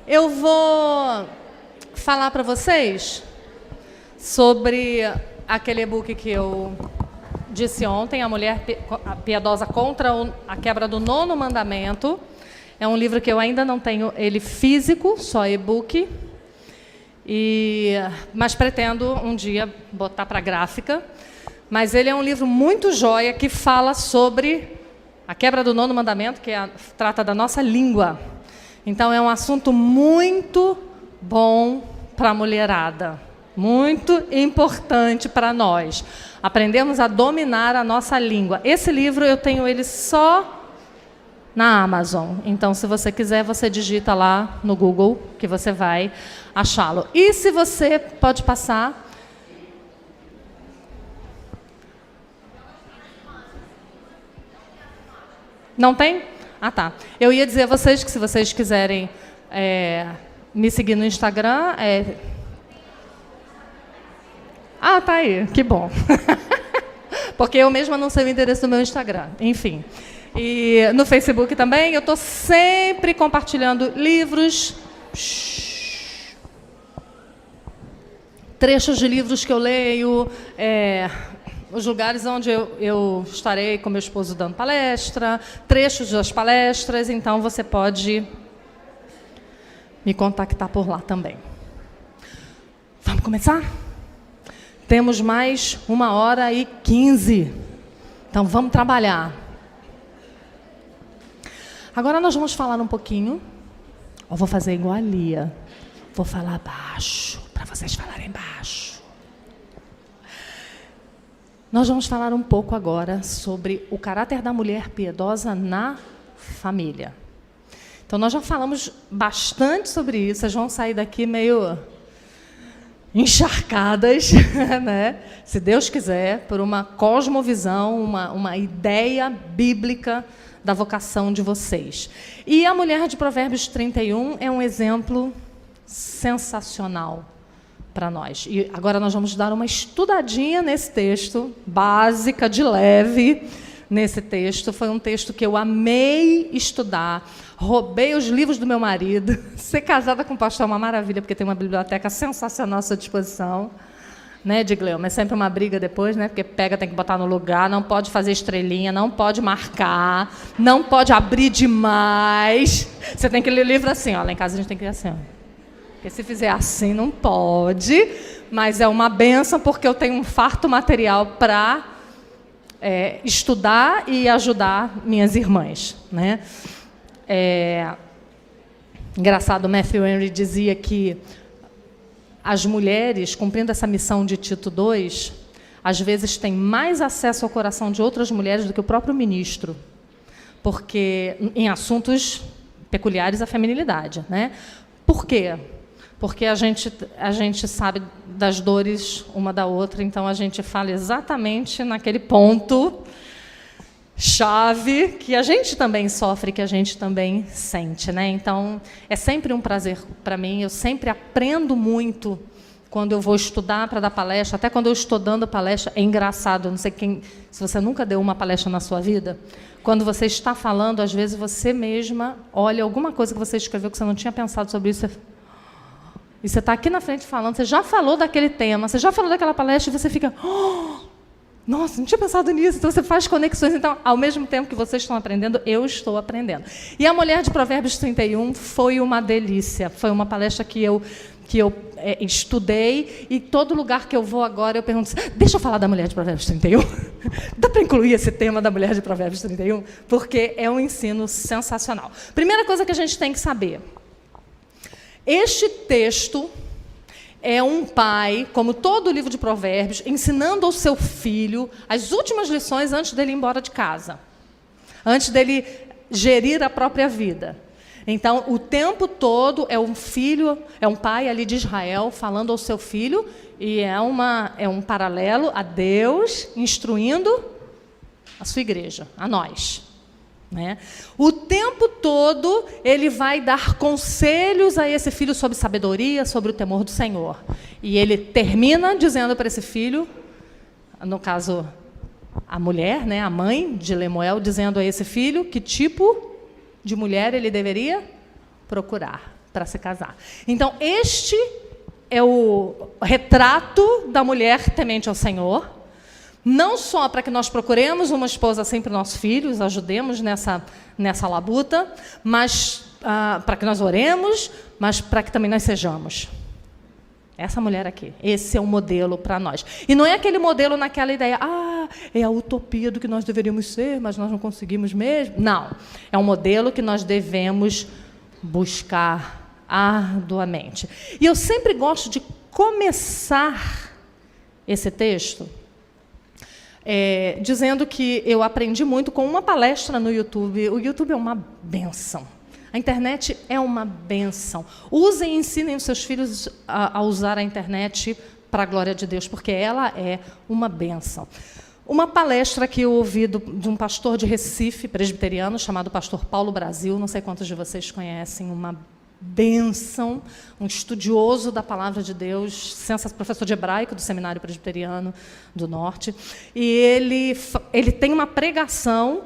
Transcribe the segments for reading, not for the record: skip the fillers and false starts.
Eu vou falar para vocês sobre aquele e-book que eu disse ontem, A Mulher Piedosa contra a Quebra do Nono Mandamento. É um livro que eu ainda não tenho ele físico, só e-book, mas pretendo um dia botar para gráfica. Mas ele é um livro muito joia que fala sobre a quebra do nono mandamento, que trata da nossa língua. Então, é um assunto muito bom para a mulherada, muito importante para nós. Aprendemos a dominar a nossa língua. Esse livro eu tenho ele só na Amazon. Então, se você quiser, você digita lá no Google, que você vai achá-lo. E se você pode passar... Não tem? Ah, tá. Eu ia dizer a vocês que se vocês quiserem me seguir no Instagram... Ah, tá aí. Que bom. Porque eu mesma não sei o endereço do meu Instagram. Enfim. E no Facebook também, eu estou sempre compartilhando livros, trechos de livros que eu leio, os lugares onde eu estarei com meu esposo dando palestra, trechos das palestras, então você pode me contactar por lá também. Vamos começar? Temos mais 1h15, então vamos trabalhar. Agora nós vamos falar um pouquinho, eu vou fazer igual a Lia, vou falar baixo, para vocês falarem baixo. Nós vamos falar um pouco agora sobre o caráter da mulher piedosa na família. Então, nós já falamos bastante sobre isso, vocês vão sair daqui meio encharcadas, né? Se Deus quiser, por uma cosmovisão, uma ideia bíblica da vocação de vocês. E a mulher de Provérbios 31 é um exemplo sensacional para nós. E agora nós vamos dar uma estudadinha nesse texto, básica, de leve, nesse texto. Foi um texto que eu amei estudar, roubei os livros do meu marido. Ser casada com um pastor é uma maravilha, porque tem uma biblioteca sensacional à sua disposição. Né, Edgleuma? É sempre uma briga depois, né? Porque pega, tem que botar no lugar, não pode fazer estrelinha, não pode marcar, não pode abrir demais. Você tem que ler o livro assim, ó. Lá em casa a gente tem que ler assim, ó. Porque se fizer assim, não pode, mas é uma bênção, porque eu tenho um farto material para estudar e ajudar minhas irmãs. Né? Engraçado, Matthew Henry dizia que as mulheres, cumprindo essa missão de Tito II, às vezes têm mais acesso ao coração de outras mulheres do que o próprio ministro, porque em assuntos peculiares à feminilidade. Né? Por quê? Porque a gente sabe das dores uma da outra, então a gente fala exatamente naquele ponto chave que a gente também sofre, que a gente também sente. Né? Então, é sempre um prazer para mim, eu sempre aprendo muito quando eu vou estudar para dar palestra, até quando eu estou dando palestra, é engraçado, eu não sei se você nunca deu uma palestra na sua vida, quando você está falando, às vezes você mesma olha alguma coisa que você escreveu que você não tinha pensado sobre isso, e você está aqui na frente falando, você já falou daquele tema, você já falou daquela palestra, e você fica... Nossa, não tinha pensado nisso. Então, você faz conexões. Então, ao mesmo tempo que vocês estão aprendendo, eu estou aprendendo. E a mulher de Provérbios 31 foi uma delícia. Foi uma palestra que eu estudei, e todo lugar que eu vou agora, eu pergunto, deixa eu falar da mulher de Provérbios 31? Dá para incluir esse tema da mulher de Provérbios 31? Porque é um ensino sensacional. Primeira coisa que a gente tem que saber. Este texto... é um pai, como todo o livro de Provérbios, ensinando ao seu filho as últimas lições antes dele ir embora de casa, antes dele gerir a própria vida. Então, o tempo todo é um pai ali de Israel falando ao seu filho, e é um paralelo a Deus instruindo a sua igreja, a nós. Né? O tempo todo ele vai dar conselhos a esse filho sobre sabedoria, sobre o temor do Senhor. E ele termina dizendo para esse filho, no caso a mulher, né, a mãe de Lemuel, dizendo a esse filho que tipo de mulher ele deveria procurar. para se casar. Então, este é o retrato da mulher temente ao Senhor, não só para que nós procuremos uma esposa assim para os nossos filhos, ajudemos nessa labuta, mas para que nós oremos, mas para que também nós sejamos. Essa mulher aqui, esse é um modelo para nós. E não é aquele modelo naquela ideia, é a utopia do que nós deveríamos ser, mas nós não conseguimos mesmo. Não, é um modelo que nós devemos buscar arduamente. E eu sempre gosto de começar esse texto dizendo que eu aprendi muito com uma palestra no YouTube. O YouTube é uma bênção. A internet é uma bênção. Usem e ensinem os seus filhos a usar a internet para a glória de Deus, porque ela é uma bênção. Uma palestra que eu ouvi de um pastor de Recife, presbiteriano, chamado pastor Paulo Brasil, não sei quantos de vocês conhecem, uma bênção, um estudioso da palavra de Deus, professor de hebraico do Seminário Presbiteriano do Norte, e ele tem uma pregação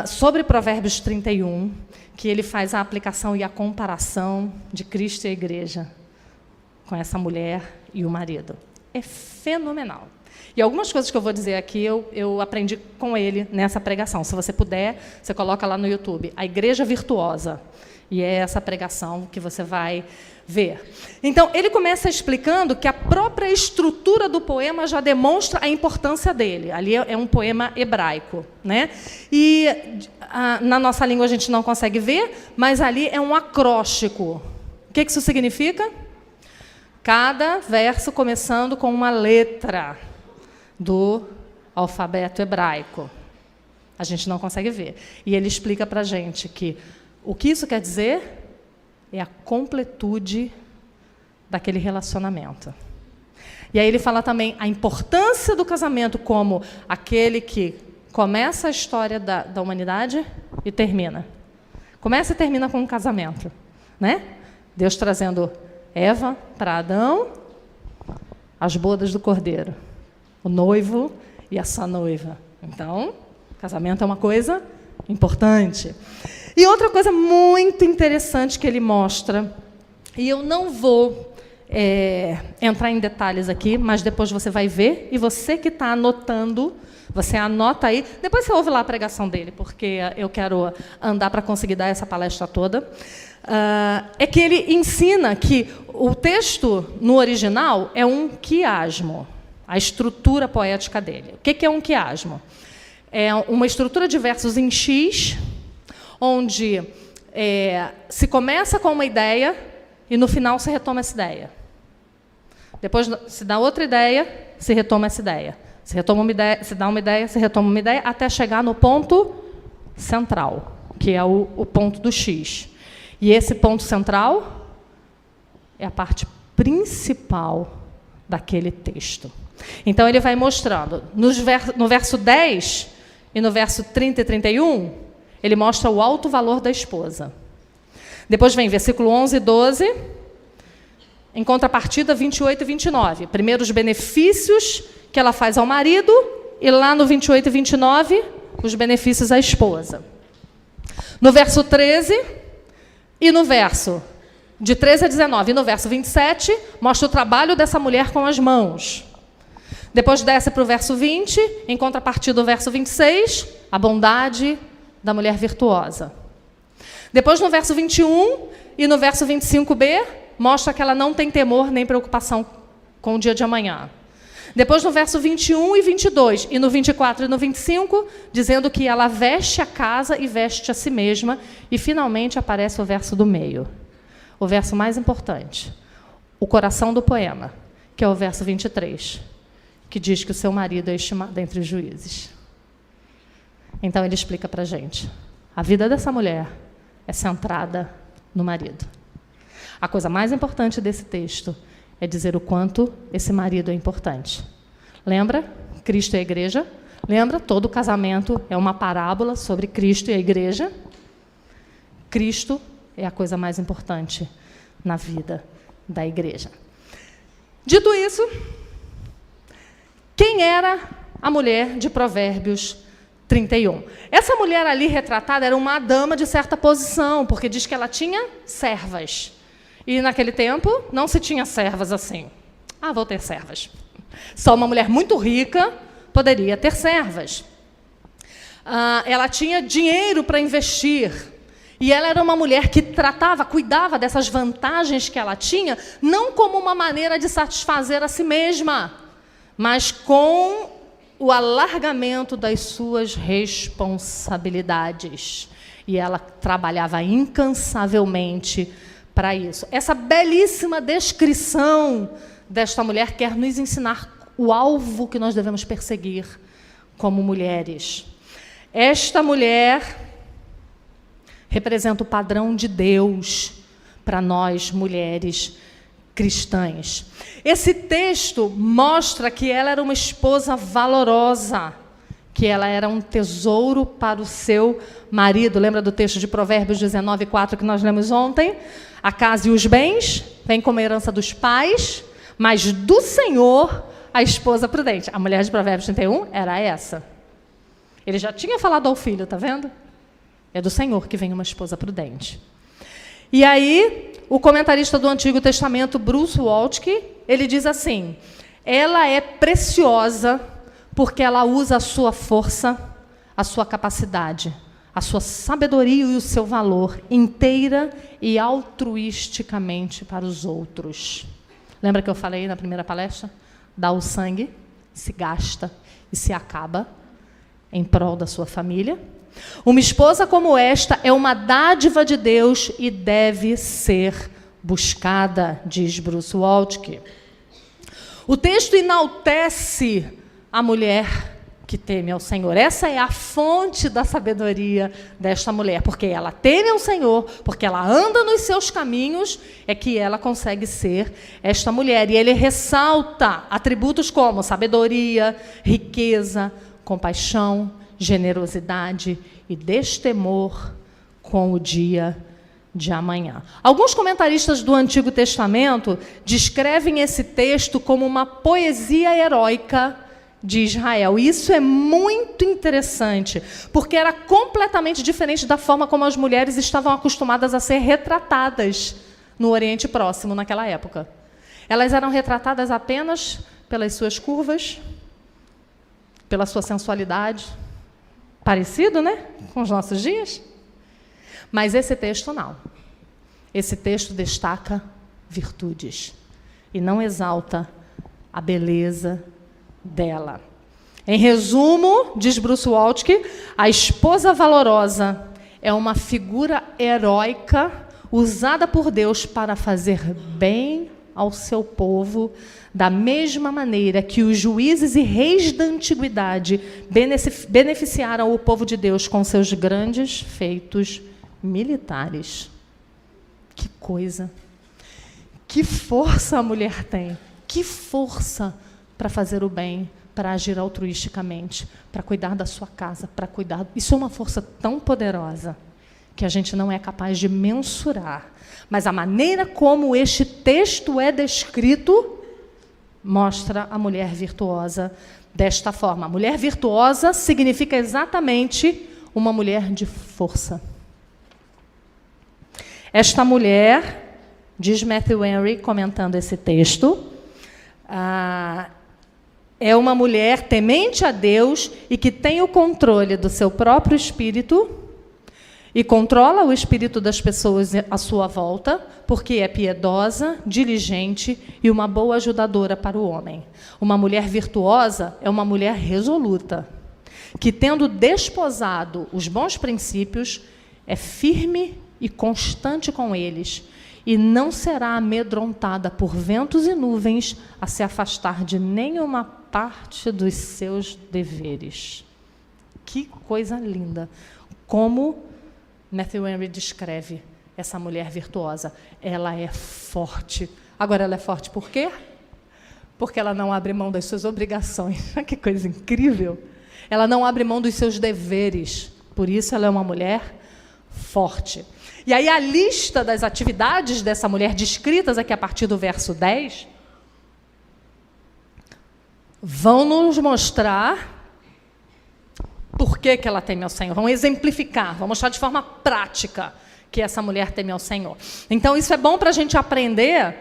sobre Provérbios 31, que ele faz a aplicação e a comparação de Cristo e a igreja com essa mulher e o marido. É fenomenal. E algumas coisas que eu vou dizer aqui, eu aprendi com ele nessa pregação. Se você puder, você coloca lá no YouTube, A Igreja Virtuosa. E é essa pregação que você vai ver. Então, ele começa explicando que a própria estrutura do poema já demonstra a importância dele. Ali é um poema hebraico, né? E na nossa língua a gente não consegue ver, mas ali é um acróstico. O que isso significa? Cada verso começando com uma letra do alfabeto hebraico. A gente não consegue ver. E ele explica para a gente que o que isso quer dizer é a completude daquele relacionamento. E aí ele fala também a importância do casamento como aquele que começa a história da humanidade e termina. Começa e termina com um casamento, né? Deus trazendo Eva para Adão, as bodas do Cordeiro, o noivo e a sua noiva. Então, casamento é uma coisa importante. E outra coisa muito interessante que ele mostra, e eu não vou entrar em detalhes aqui, mas depois você vai ver, e você que está anotando, você anota aí, depois você ouve lá a pregação dele, porque eu quero andar para conseguir dar essa palestra toda, é que ele ensina que o texto, no original, é um quiasmo, a estrutura poética dele. O que é um quiasmo? É uma estrutura de versos em X, onde se começa com uma ideia e, no final, se retoma essa ideia. Depois se dá outra ideia, se retoma essa ideia. Se retoma uma ideia, se dá uma ideia, se retoma uma ideia, até chegar no ponto central, que é o ponto do X. E esse ponto central é a parte principal daquele texto. Então, ele vai mostrando. No verso 10 e no verso 30 e 31, ele mostra o alto valor da esposa. Depois vem versículo 11 e 12, em contrapartida 28 e 29. Primeiro, os benefícios que ela faz ao marido, e lá no 28 e 29, os benefícios à esposa. No verso 13, e no verso de 13 a 19, e no verso 27, mostra o trabalho dessa mulher com as mãos. Depois desce para o verso 20, em contrapartida do verso 26, a bondade da mulher virtuosa. Depois, no verso 21 e no verso 25b, mostra que ela não tem temor nem preocupação com o dia de amanhã. Depois, no verso 21 e 22, e no 24 e no 25, dizendo que ela veste a casa e veste a si mesma. E, finalmente, aparece o verso do meio, o verso mais importante, o coração do poema, que é o verso 23, que diz que o seu marido é estimado entre os juízes. Então, ele explica para a gente. A vida dessa mulher é centrada no marido. A coisa mais importante desse texto é dizer o quanto esse marido é importante. Lembra? Cristo e a igreja. Lembra? Todo casamento é uma parábola sobre Cristo e a igreja. Cristo é a coisa mais importante na vida da igreja. Dito isso, quem era a mulher de Provérbios 31. Essa mulher ali retratada era uma dama de certa posição, porque diz que ela tinha servas. E naquele tempo não se tinha servas assim. Vou ter servas. Só uma mulher muito rica poderia ter servas. Ela tinha dinheiro para investir. E ela era uma mulher que cuidava dessas vantagens que ela tinha, não como uma maneira de satisfazer a si mesma, mas com o alargamento das suas responsabilidades. E ela trabalhava incansavelmente para isso. Essa belíssima descrição desta mulher quer nos ensinar o alvo que nós devemos perseguir como mulheres. Esta mulher representa o padrão de Deus para nós, mulheres cristãs. Esse texto mostra que ela era uma esposa valorosa, que ela era um tesouro para o seu marido. Lembra do texto de Provérbios 19:4 que nós lemos ontem? A casa e os bens vêm como herança dos pais, mas do Senhor a esposa prudente. A mulher de Provérbios 31 era essa. Ele já tinha falado ao filho, tá vendo? É do Senhor que vem uma esposa prudente. E aí, o comentarista do Antigo Testamento, Bruce Waltke, ele diz assim: ela é preciosa porque ela usa a sua força, a sua capacidade, a sua sabedoria e o seu valor inteira e altruisticamente para os outros. Lembra que eu falei na primeira palestra? Dá o sangue, se gasta e se acaba em prol da sua família. Uma esposa como esta é uma dádiva de Deus e deve ser buscada, diz Bruce Waltke. O texto enaltece a mulher que teme ao Senhor. Essa é a fonte da sabedoria desta mulher, porque ela teme ao Senhor, porque ela anda nos seus caminhos, é que ela consegue ser esta mulher. E ele ressalta atributos como sabedoria, riqueza, compaixão, generosidade e destemor com o dia de amanhã. Alguns comentaristas do Antigo Testamento descrevem esse texto como uma poesia heróica de Israel. E isso é muito interessante, porque era completamente diferente da forma como as mulheres estavam acostumadas a ser retratadas no Oriente Próximo naquela época. Elas eram retratadas apenas pelas suas curvas, pela sua sensualidade. Parecido, né? Com os nossos dias. Mas esse texto não. Esse texto destaca virtudes e não exalta a beleza dela. Em resumo, diz Bruce Waltke, a esposa valorosa é uma figura heróica usada por Deus para fazer bem ao seu povo, da mesma maneira que os juízes e reis da antiguidade beneficiaram o povo de Deus com seus grandes feitos militares. Que coisa! Que força a mulher tem! Que força para fazer o bem, para agir altruisticamente, para cuidar da sua casa, para cuidar... Isso é uma força tão poderosa que a gente não é capaz de mensurar. Mas a maneira como este texto é descrito mostra a mulher virtuosa desta forma. A mulher virtuosa significa exatamente uma mulher de força. Esta mulher, diz Matthew Henry, comentando esse texto, é uma mulher temente a Deus e que tem o controle do seu próprio espírito e controla o espírito das pessoas à sua volta, porque é piedosa, diligente e uma boa ajudadora para o homem. Uma mulher virtuosa é uma mulher resoluta, que, tendo desposado os bons princípios, é firme e constante com eles, e não será amedrontada por ventos e nuvens a se afastar de nenhuma parte dos seus deveres. Que coisa linda! Como Matthew Henry descreve essa mulher virtuosa. Ela é forte. Agora, ela é forte por quê? Porque ela não abre mão das suas obrigações. Que coisa incrível! Ela não abre mão dos seus deveres. Por isso, ela é uma mulher forte. E aí, a lista das atividades dessa mulher, descritas aqui a partir do verso 10, vão nos mostrar por que ela teme ao Senhor. Vamos exemplificar, vamos mostrar de forma prática que essa mulher teme ao Senhor. Então, isso é bom para a gente aprender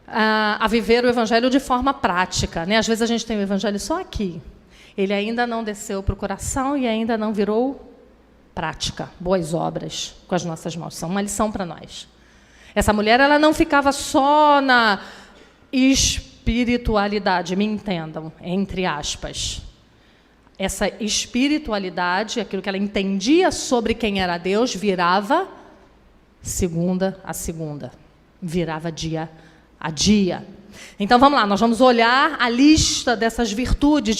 a viver o Evangelho de forma prática, né? Às vezes a gente tem o Evangelho só aqui. Ele ainda não desceu para o coração e ainda não virou prática, boas obras com as nossas mãos. São uma lição para nós. Essa mulher, ela não ficava só na espiritualidade, me entendam, entre aspas. Essa espiritualidade, aquilo que ela entendia sobre quem era Deus, virava segunda a segunda, virava dia a dia. Então, vamos lá, nós vamos olhar a lista dessas virtudes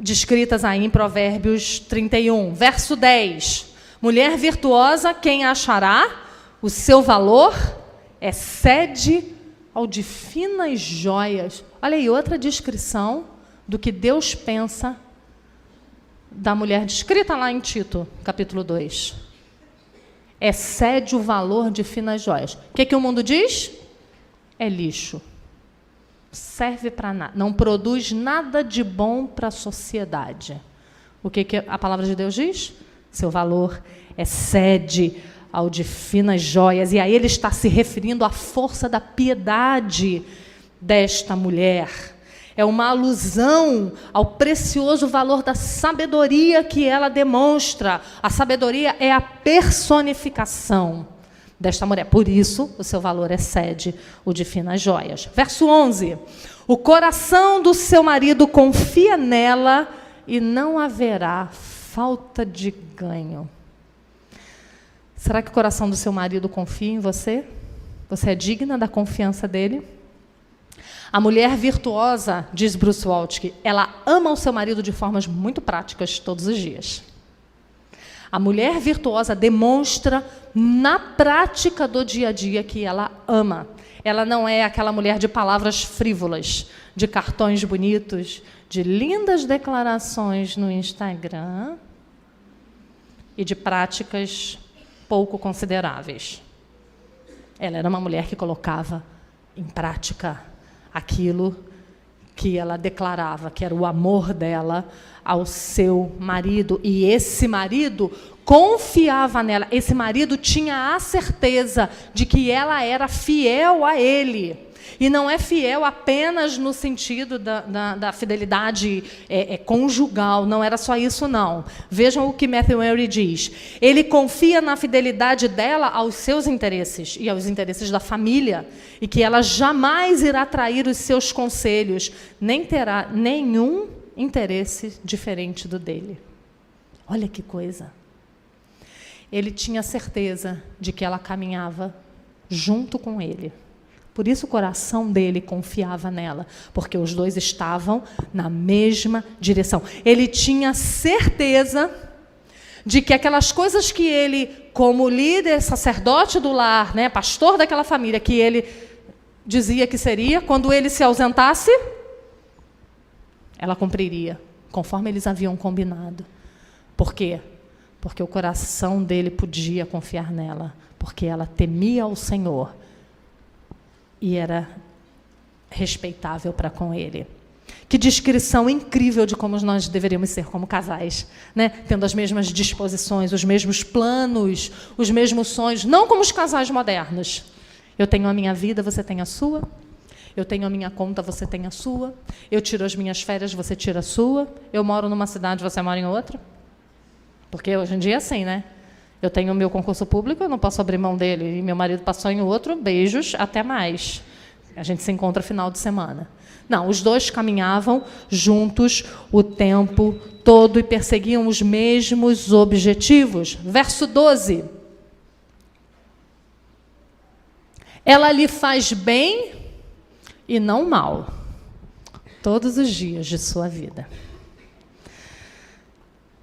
descritas aí em Provérbios 31, verso 10. Mulher virtuosa, quem achará? O seu valor excede ao de finas joias. Olha aí, outra descrição do que Deus pensa da mulher descrita lá em Tito, capítulo 2. Excede o valor de finas joias. O que o mundo diz? É lixo. Serve para nada. Não produz nada de bom para a sociedade. O que a palavra de Deus diz? Seu valor excede ao de finas joias. E aí ele está se referindo à força da piedade desta mulher. É uma alusão ao precioso valor da sabedoria que ela demonstra. A sabedoria é a personificação desta mulher. Por isso, o seu valor excede o de finas joias. Verso 11. O coração do seu marido confia nela e não haverá falta de ganho. Será que o coração do seu marido confia em você? Você é digna da confiança dele? A mulher virtuosa, diz Bruce Waltke, ela ama o seu marido de formas muito práticas todos os dias. A mulher virtuosa demonstra na prática do dia a dia que ela ama. Ela não é aquela mulher de palavras frívolas, de cartões bonitos, de lindas declarações no Instagram e de práticas pouco consideráveis. Ela era uma mulher que colocava em prática aquilo que ela declarava, que era o amor dela ao seu marido. E esse marido confiava nela. Esse marido tinha a certeza de que ela era fiel a ele. E não é fiel apenas no sentido da fidelidade conjugal. Não era só isso, não. Vejam o que Matthew Henry diz. Ele confia na fidelidade dela aos seus interesses e aos interesses da família. E que ela jamais irá trair os seus conselhos, nem terá nenhum interesse diferente do dele. Olha que coisa. Ele tinha certeza de que ela caminhava junto com ele. Por isso o coração dele confiava nela, porque os dois estavam na mesma direção. Ele tinha certeza de que aquelas coisas que ele, como líder, sacerdote do lar, né, pastor daquela família, que ele dizia que seria, quando ele se ausentasse, ela cumpriria, conforme eles haviam combinado. Por quê? Porque o coração dele podia confiar nela, porque ela temia o Senhor e era respeitável para com ele. Que descrição incrível de como nós deveríamos ser como casais, né? Tendo as mesmas disposições, os mesmos planos, os mesmos sonhos, não como os casais modernos. Eu tenho a minha vida, você tem a sua. Eu tenho a minha conta, você tem a sua. Eu tiro as minhas férias, você tira a sua. Eu moro numa cidade, você mora em outra. Porque hoje em dia é assim, né? Eu tenho o meu concurso público, eu não posso abrir mão dele. E meu marido passou em outro, beijos, até mais. A gente se encontra final de semana. Não, os dois caminhavam juntos o tempo todo e perseguiam os mesmos objetivos. Verso 12. Ela lhe faz bem e não mal, todos os dias de sua vida.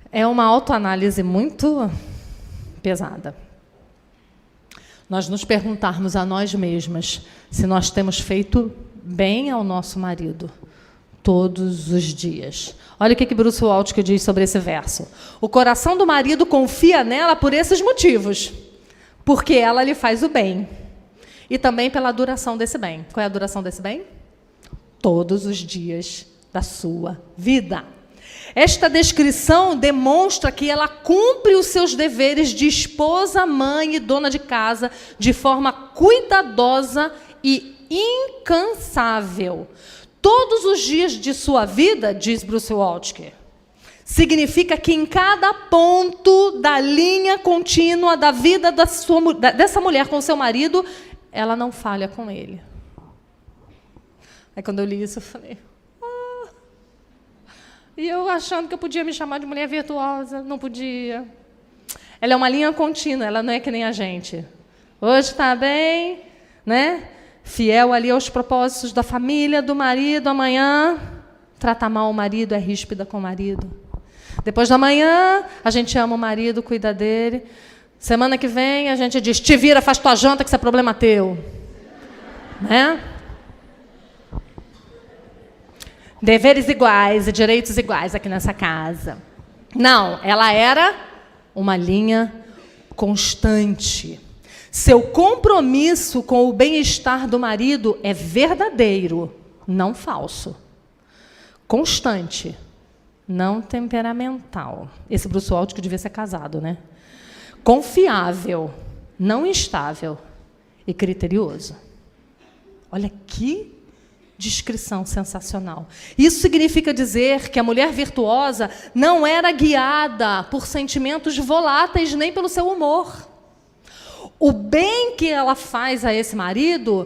É uma autoanálise muito pesada. Nós nos perguntarmos a nós mesmas se nós temos feito bem ao nosso marido todos os dias. Olha o que Bruce Waltke diz sobre esse verso. O coração do marido confia nela por esses motivos, porque ela lhe faz o bem. E também pela duração desse bem. Qual é a duração desse bem? Todos os dias da sua vida. Esta descrição demonstra que ela cumpre os seus deveres de esposa, mãe e dona de casa de forma cuidadosa e incansável. Todos os dias de sua vida, diz Bruce Waltke, significa que em cada ponto da linha contínua da vida dessa mulher com seu marido, ela não falha com ele. Aí quando eu li isso, eu falei... E eu achando que eu podia me chamar de mulher virtuosa, não podia. Ela é uma linha contínua, ela não é que nem a gente. Hoje está bem, né? Fiel ali aos propósitos da família, do marido, amanhã trata mal o marido, é ríspida com o marido. Depois da manhã, a gente ama o marido, cuida dele. Semana que vem, a gente diz, te vira, faz tua janta, que isso é problema teu. Né? Deveres iguais e direitos iguais aqui nessa casa. Não, ela era uma linha constante. Seu compromisso com o bem-estar do marido é verdadeiro, não falso. Constante, não temperamental. Esse Bruce Waltke devia ser casado, né? Confiável, não instável e criterioso. Olha que descrição sensacional. Isso significa dizer que a mulher virtuosa não era guiada por sentimentos voláteis nem pelo seu humor. O bem que ela faz a esse marido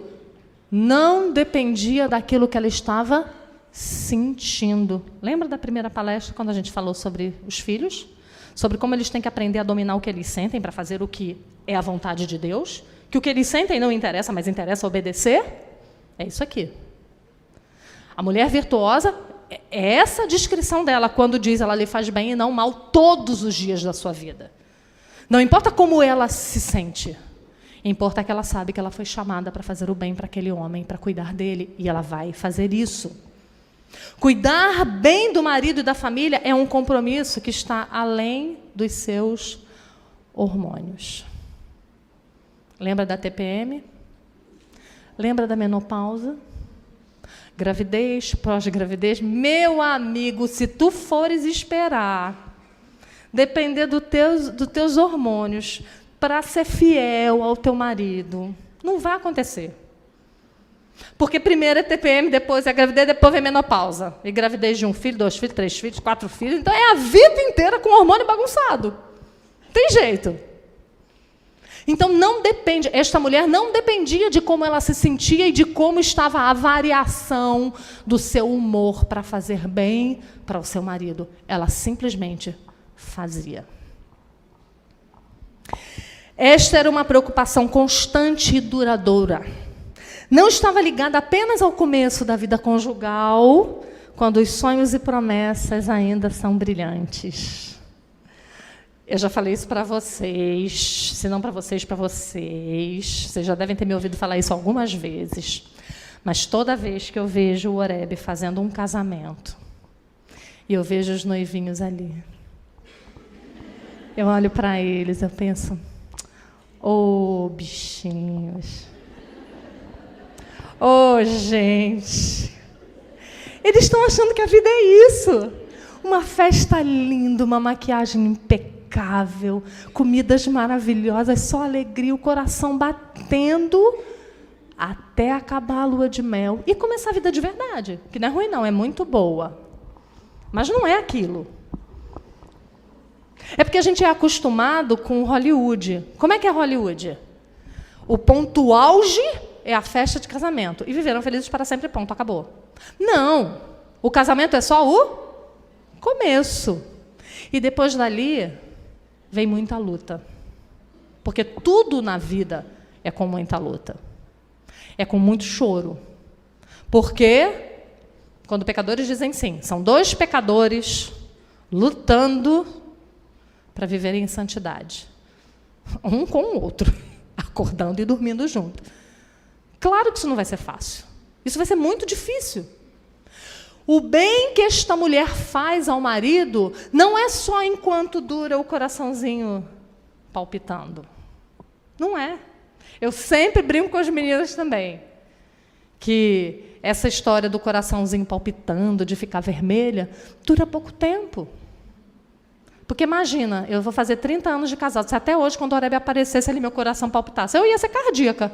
não dependia daquilo que ela estava sentindo. Lembra da primeira palestra, quando a gente falou sobre os filhos? Sobre como eles têm que aprender a dominar o que eles sentem para fazer o que é a vontade de Deus? Que o que eles sentem não interessa, mas interessa obedecer? É isso aqui. A mulher virtuosa, é essa a descrição dela, quando diz ela lhe faz bem e não mal todos os dias da sua vida. Não importa como ela se sente, importa que ela sabe que ela foi chamada para fazer o bem para aquele homem, para cuidar dele, e ela vai fazer isso. Cuidar bem do marido e da família é um compromisso que está além dos seus hormônios. Lembra da TPM? Lembra da menopausa? Gravidez, pós-gravidez? Meu amigo, se tu fores esperar depender dos teus hormônios para ser fiel ao teu marido, não vai acontecer. Porque primeiro é TPM, depois é a gravidez, depois vem menopausa. E gravidez de 1 filho, 2 filhos, 3 filhos, 4 filhos. Então é a vida inteira com hormônio bagunçado. Tem jeito. Então não depende, esta mulher não dependia de como ela se sentia e de como estava a variação do seu humor para fazer bem para o seu marido. Ela simplesmente fazia. Esta era uma preocupação constante e duradoura. Não estava ligada apenas ao começo da vida conjugal, quando os sonhos e promessas ainda são brilhantes. Eu já falei isso para vocês, se não para vocês, para vocês. Vocês já devem ter me ouvido falar isso algumas vezes. Mas toda vez que eu vejo o Oreb fazendo um casamento, e eu vejo os noivinhos ali, eu olho para eles, eu penso, ô bichinhos, ô gente, eles estão achando que a vida é isso. Uma festa linda, uma maquiagem impecável, comidas maravilhosas, só alegria, o coração batendo até acabar a lua de mel e começar a vida de verdade, que não é ruim não, é muito boa. Mas não é aquilo. É porque a gente é acostumado com Hollywood. Como é que é Hollywood? O ponto auge é a festa de casamento. E viveram felizes para sempre, ponto, acabou. Não, o casamento é só o começo. E depois dali, vem muita luta. Porque tudo na vida é com muita luta. É com muito choro. Porque, quando pecadores dizem sim, são dois pecadores lutando para viverem em santidade. Um com o outro, acordando e dormindo junto. Claro que isso não vai ser fácil. Isso vai ser muito difícil. O bem que esta mulher faz ao marido não é só enquanto dura o coraçãozinho palpitando. Não é. Eu sempre brinco com as meninas também, que essa história do coraçãozinho palpitando, de ficar vermelha, dura pouco tempo. Porque imagina, eu vou fazer 30 anos de casado, se até hoje, quando o Oreb aparecesse ali, meu coração palpitasse, eu ia ser cardíaca.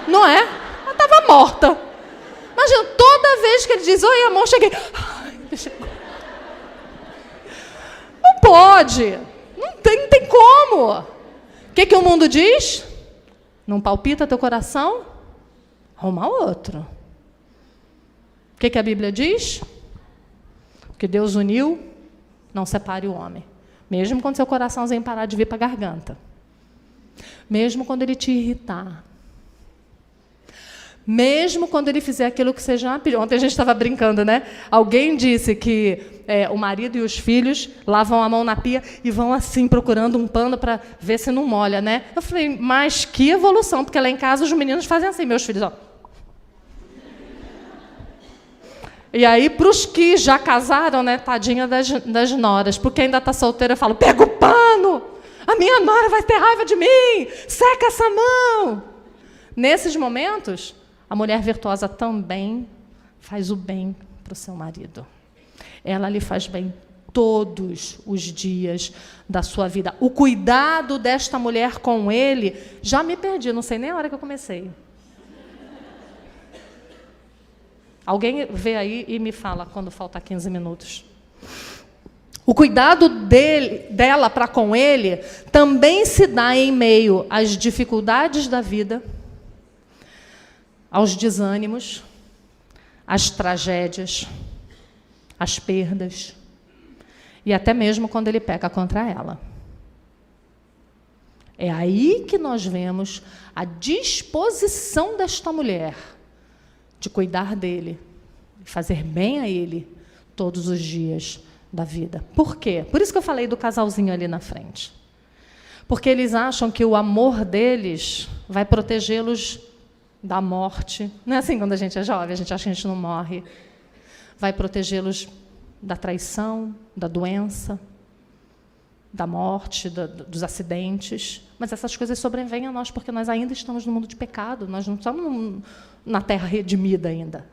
Não é? Eu estava morta. Imagina, toda vez que ele diz, oi, amor, cheguei. Ai, não pode. Não tem como. O que o mundo diz? Não palpita teu coração? Arruma outro. O que a Bíblia diz? O que Deus uniu, não separe o homem. Mesmo quando seu coraçãozinho parar de vir para a garganta. Mesmo quando ele te irritar. Mesmo quando ele fizer aquilo que você já pediu. Ontem a gente estava brincando, né? Alguém disse que o marido e os filhos lavam a mão na pia e vão assim, procurando um pano para ver se não molha, né? Eu falei, mas que evolução, porque lá em casa os meninos fazem assim, meus filhos, ó. E aí, para os que já casaram, né, tadinha das noras, porque ainda está solteira, eu falo, pega o pano, a minha nora vai ter raiva de mim, seca essa mão. Nesses momentos, a mulher virtuosa também faz o bem para o seu marido. Ela lhe faz bem todos os dias da sua vida. O cuidado desta mulher com ele, já me perdi, não sei nem a hora que eu comecei. Alguém vê aí e me fala quando faltar 15 minutos. O cuidado dela para com ele também se dá em meio às dificuldades da vida, aos desânimos, às tragédias, às perdas, e até mesmo quando ele peca contra ela. É aí que nós vemos a disposição desta mulher de cuidar dele, de fazer bem a ele todos os dias da vida. Por quê? Por isso que eu falei do casalzinho ali na frente. Porque eles acham que o amor deles vai protegê-los da morte. Não é assim quando a gente é jovem, a gente acha que a gente não morre. Vai protegê-los da traição, da doença, da morte, dos acidentes. Mas essas coisas sobrevêm a nós porque nós ainda estamos no mundo de pecado. Nós não estamos na terra redimida ainda.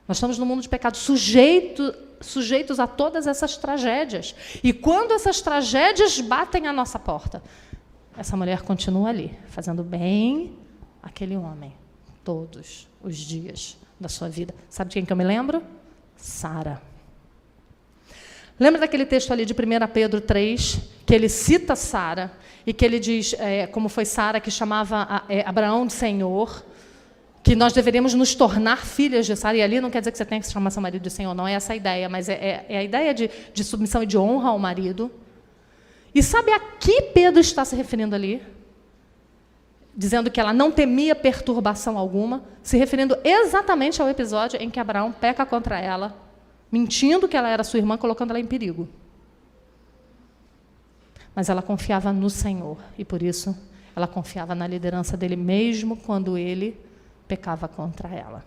Nós estamos no mundo de pecado, sujeitos a todas essas tragédias. E quando essas tragédias batem à nossa porta, essa mulher continua ali, fazendo bem àquele homem, todos os dias da sua vida. Sabe de quem que eu me lembro? Sara. Lembra daquele texto ali de 1 Pedro 3, que ele cita Sara, e que ele diz, como foi Sara que chamava Abraão de Senhor, que nós deveríamos nos tornar filhas de Sara, e ali não quer dizer que você tem que chamar seu marido de Senhor, não é essa a ideia, mas é a ideia de submissão e de honra ao marido. E sabe a que Pedro está se referindo ali? Dizendo que ela não temia perturbação alguma, se referindo exatamente ao episódio em que Abraão peca contra ela, mentindo que ela era sua irmã, colocando ela em perigo. Mas ela confiava no Senhor, e por isso ela confiava na liderança dele, mesmo quando ele pecava contra ela.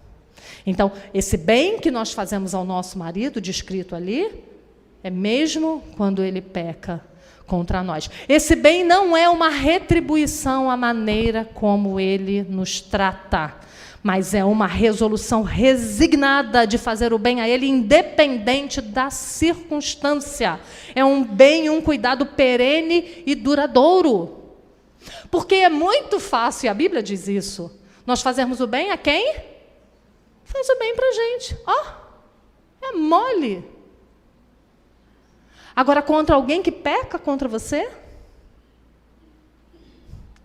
Então, esse bem que nós fazemos ao nosso marido, descrito ali, é mesmo quando ele peca contra nós. Esse bem não é uma retribuição à maneira como ele nos trata, mas é uma resolução resignada de fazer o bem a ele, independente da circunstância. É um bem, um cuidado perene e duradouro. Porque é muito fácil, e a Bíblia diz isso, nós fazemos o bem a quem? Faz o bem para a gente. É mole. Agora, contra alguém que peca contra você,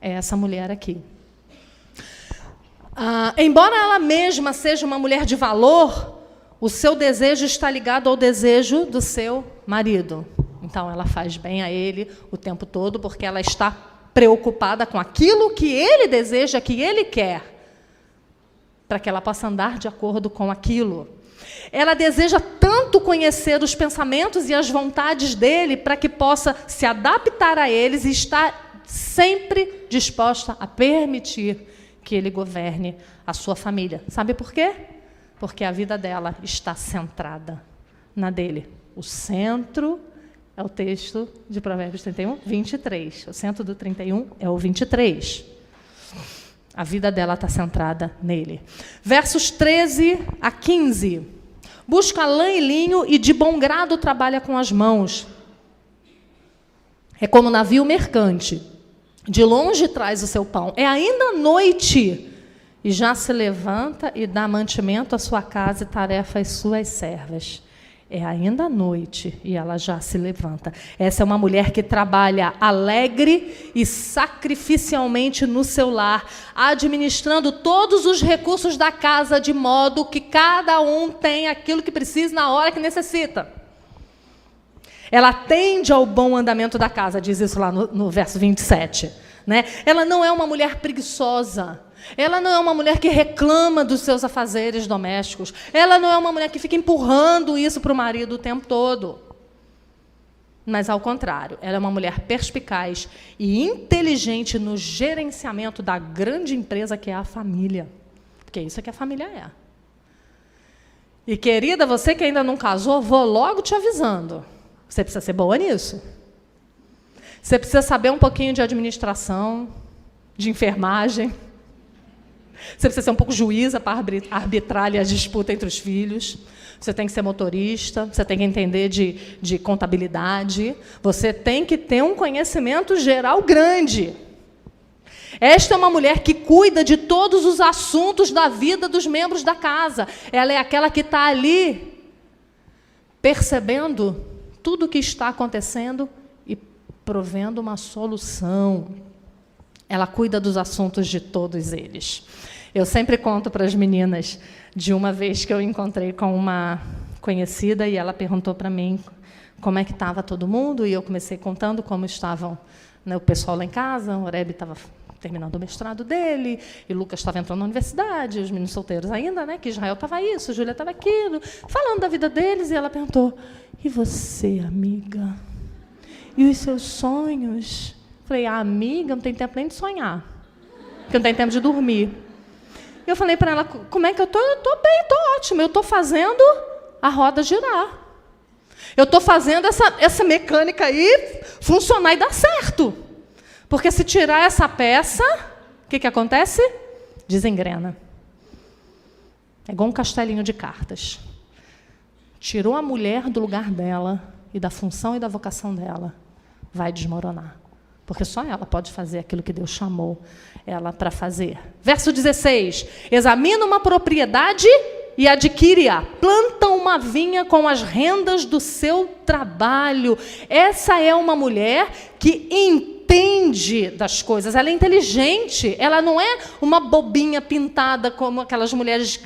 é essa mulher aqui. Embora ela mesma seja uma mulher de valor, o seu desejo está ligado ao desejo do seu marido. Então, ela faz bem a ele o tempo todo, porque ela está preocupada com aquilo que ele deseja, que ele quer, para que ela possa andar de acordo com aquilo. Ela deseja tanto conhecer os pensamentos e as vontades dele, para que possa se adaptar a eles e estar sempre disposta a permitir que ele governe a sua família. Sabe por quê? Porque a vida dela está centrada na dele. O centro é o texto de Provérbios 31, 23. O centro do 31 é o 23. A vida dela está centrada nele. Versos 13 a 15. Busca lã e linho e de bom grado trabalha com as mãos. É como navio mercante. De longe traz o seu pão. É ainda noite e já se levanta e dá mantimento à sua casa e tarefa às suas servas. É ainda noite e ela já se levanta. Essa é uma mulher que trabalha alegre e sacrificialmente no seu lar, administrando todos os recursos da casa de modo que cada um tem aquilo que precisa na hora que necessita. Ela atende ao bom andamento da casa, diz isso lá no verso 27. Né? Ela não é uma mulher preguiçosa. Ela não é uma mulher que reclama dos seus afazeres domésticos. Ela não é uma mulher que fica empurrando isso para o marido o tempo todo. Mas, ao contrário, ela é uma mulher perspicaz e inteligente no gerenciamento da grande empresa que é a família. Porque é isso que a família é. E, querida, você que ainda não casou, vou logo te avisando. Você precisa ser boa nisso. Você precisa saber um pouquinho de administração, de enfermagem. Você precisa ser um pouco juíza para arbitrar ali a disputa entre os filhos. Você tem que ser motorista, você tem que entender de contabilidade. Você tem que ter um conhecimento geral grande. Esta é uma mulher que cuida de todos os assuntos da vida dos membros da casa. Ela é aquela que está ali percebendo tudo o que está acontecendo e provendo uma solução. Ela cuida dos assuntos de todos eles. Eu sempre conto para as meninas de uma vez que eu encontrei com uma conhecida e ela perguntou para mim como é que estava todo mundo, e eu comecei contando como estavam, né, o pessoal lá em casa. O Oreb estava terminando o mestrado dele, e Lucas estava entrando na universidade, os meninos solteiros ainda, né, que Israel estava isso, Júlia estava aquilo, falando da vida deles, e ela perguntou: e você, amiga? E os seus sonhos? Falei: amiga, não tem tempo nem de sonhar, porque não tem tempo de dormir. Eu falei para ela: como é que eu estou? Eu estou bem, estou ótima, eu estou fazendo a roda girar. Eu estou fazendo essa mecânica aí funcionar e dar certo. Porque se tirar essa peça, o que acontece? Desengrena. É igual um castelinho de cartas. Tirou a mulher do lugar dela e da função e da vocação dela, vai desmoronar. Porque só ela pode fazer aquilo que Deus chamou ela para fazer. Verso 16. Examina uma propriedade e adquire-a. Planta uma vinha com as rendas do seu trabalho. Essa é uma mulher que entende das coisas. Ela é inteligente. Ela não é uma bobinha pintada como aquelas mulheres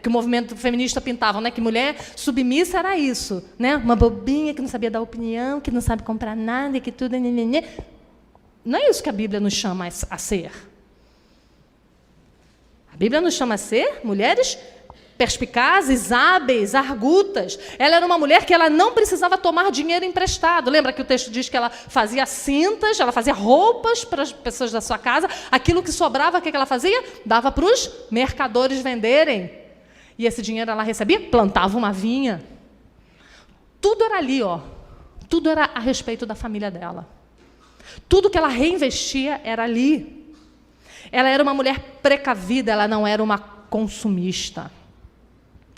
que o movimento feminista pintavam, né? Que mulher submissa era isso, né? Uma bobinha que não sabia dar opinião, que não sabe comprar nada, e que tudo... Não é isso que a Bíblia nos chama a ser. A Bíblia nos chama a ser mulheres perspicazes, hábeis, argutas. Ela era uma mulher que ela não precisava tomar dinheiro emprestado. Lembra que o texto diz que ela fazia cintas, ela fazia roupas para as pessoas da sua casa. Aquilo que sobrava, o que ela fazia? Dava para os mercadores venderem. E esse dinheiro ela recebia, plantava uma vinha. Tudo era ali, ó. Tudo era a respeito da família dela. Tudo que ela reinvestia era ali. Ela era uma mulher precavida, ela não era uma consumista.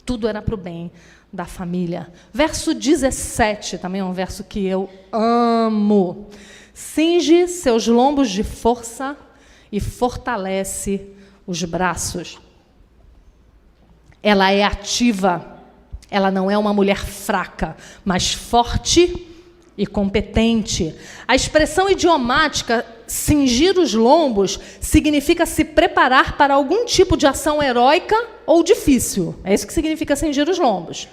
Tudo era para o bem da família. Verso 17, também é um verso que eu amo. Cinge seus lombos de força e fortalece os braços. Ela é ativa. Ela não é uma mulher fraca, mas forte e competente. A expressão idiomática cingir os lombos significa se preparar para algum tipo de ação heróica ou difícil. É isso que significa cingir os lombos.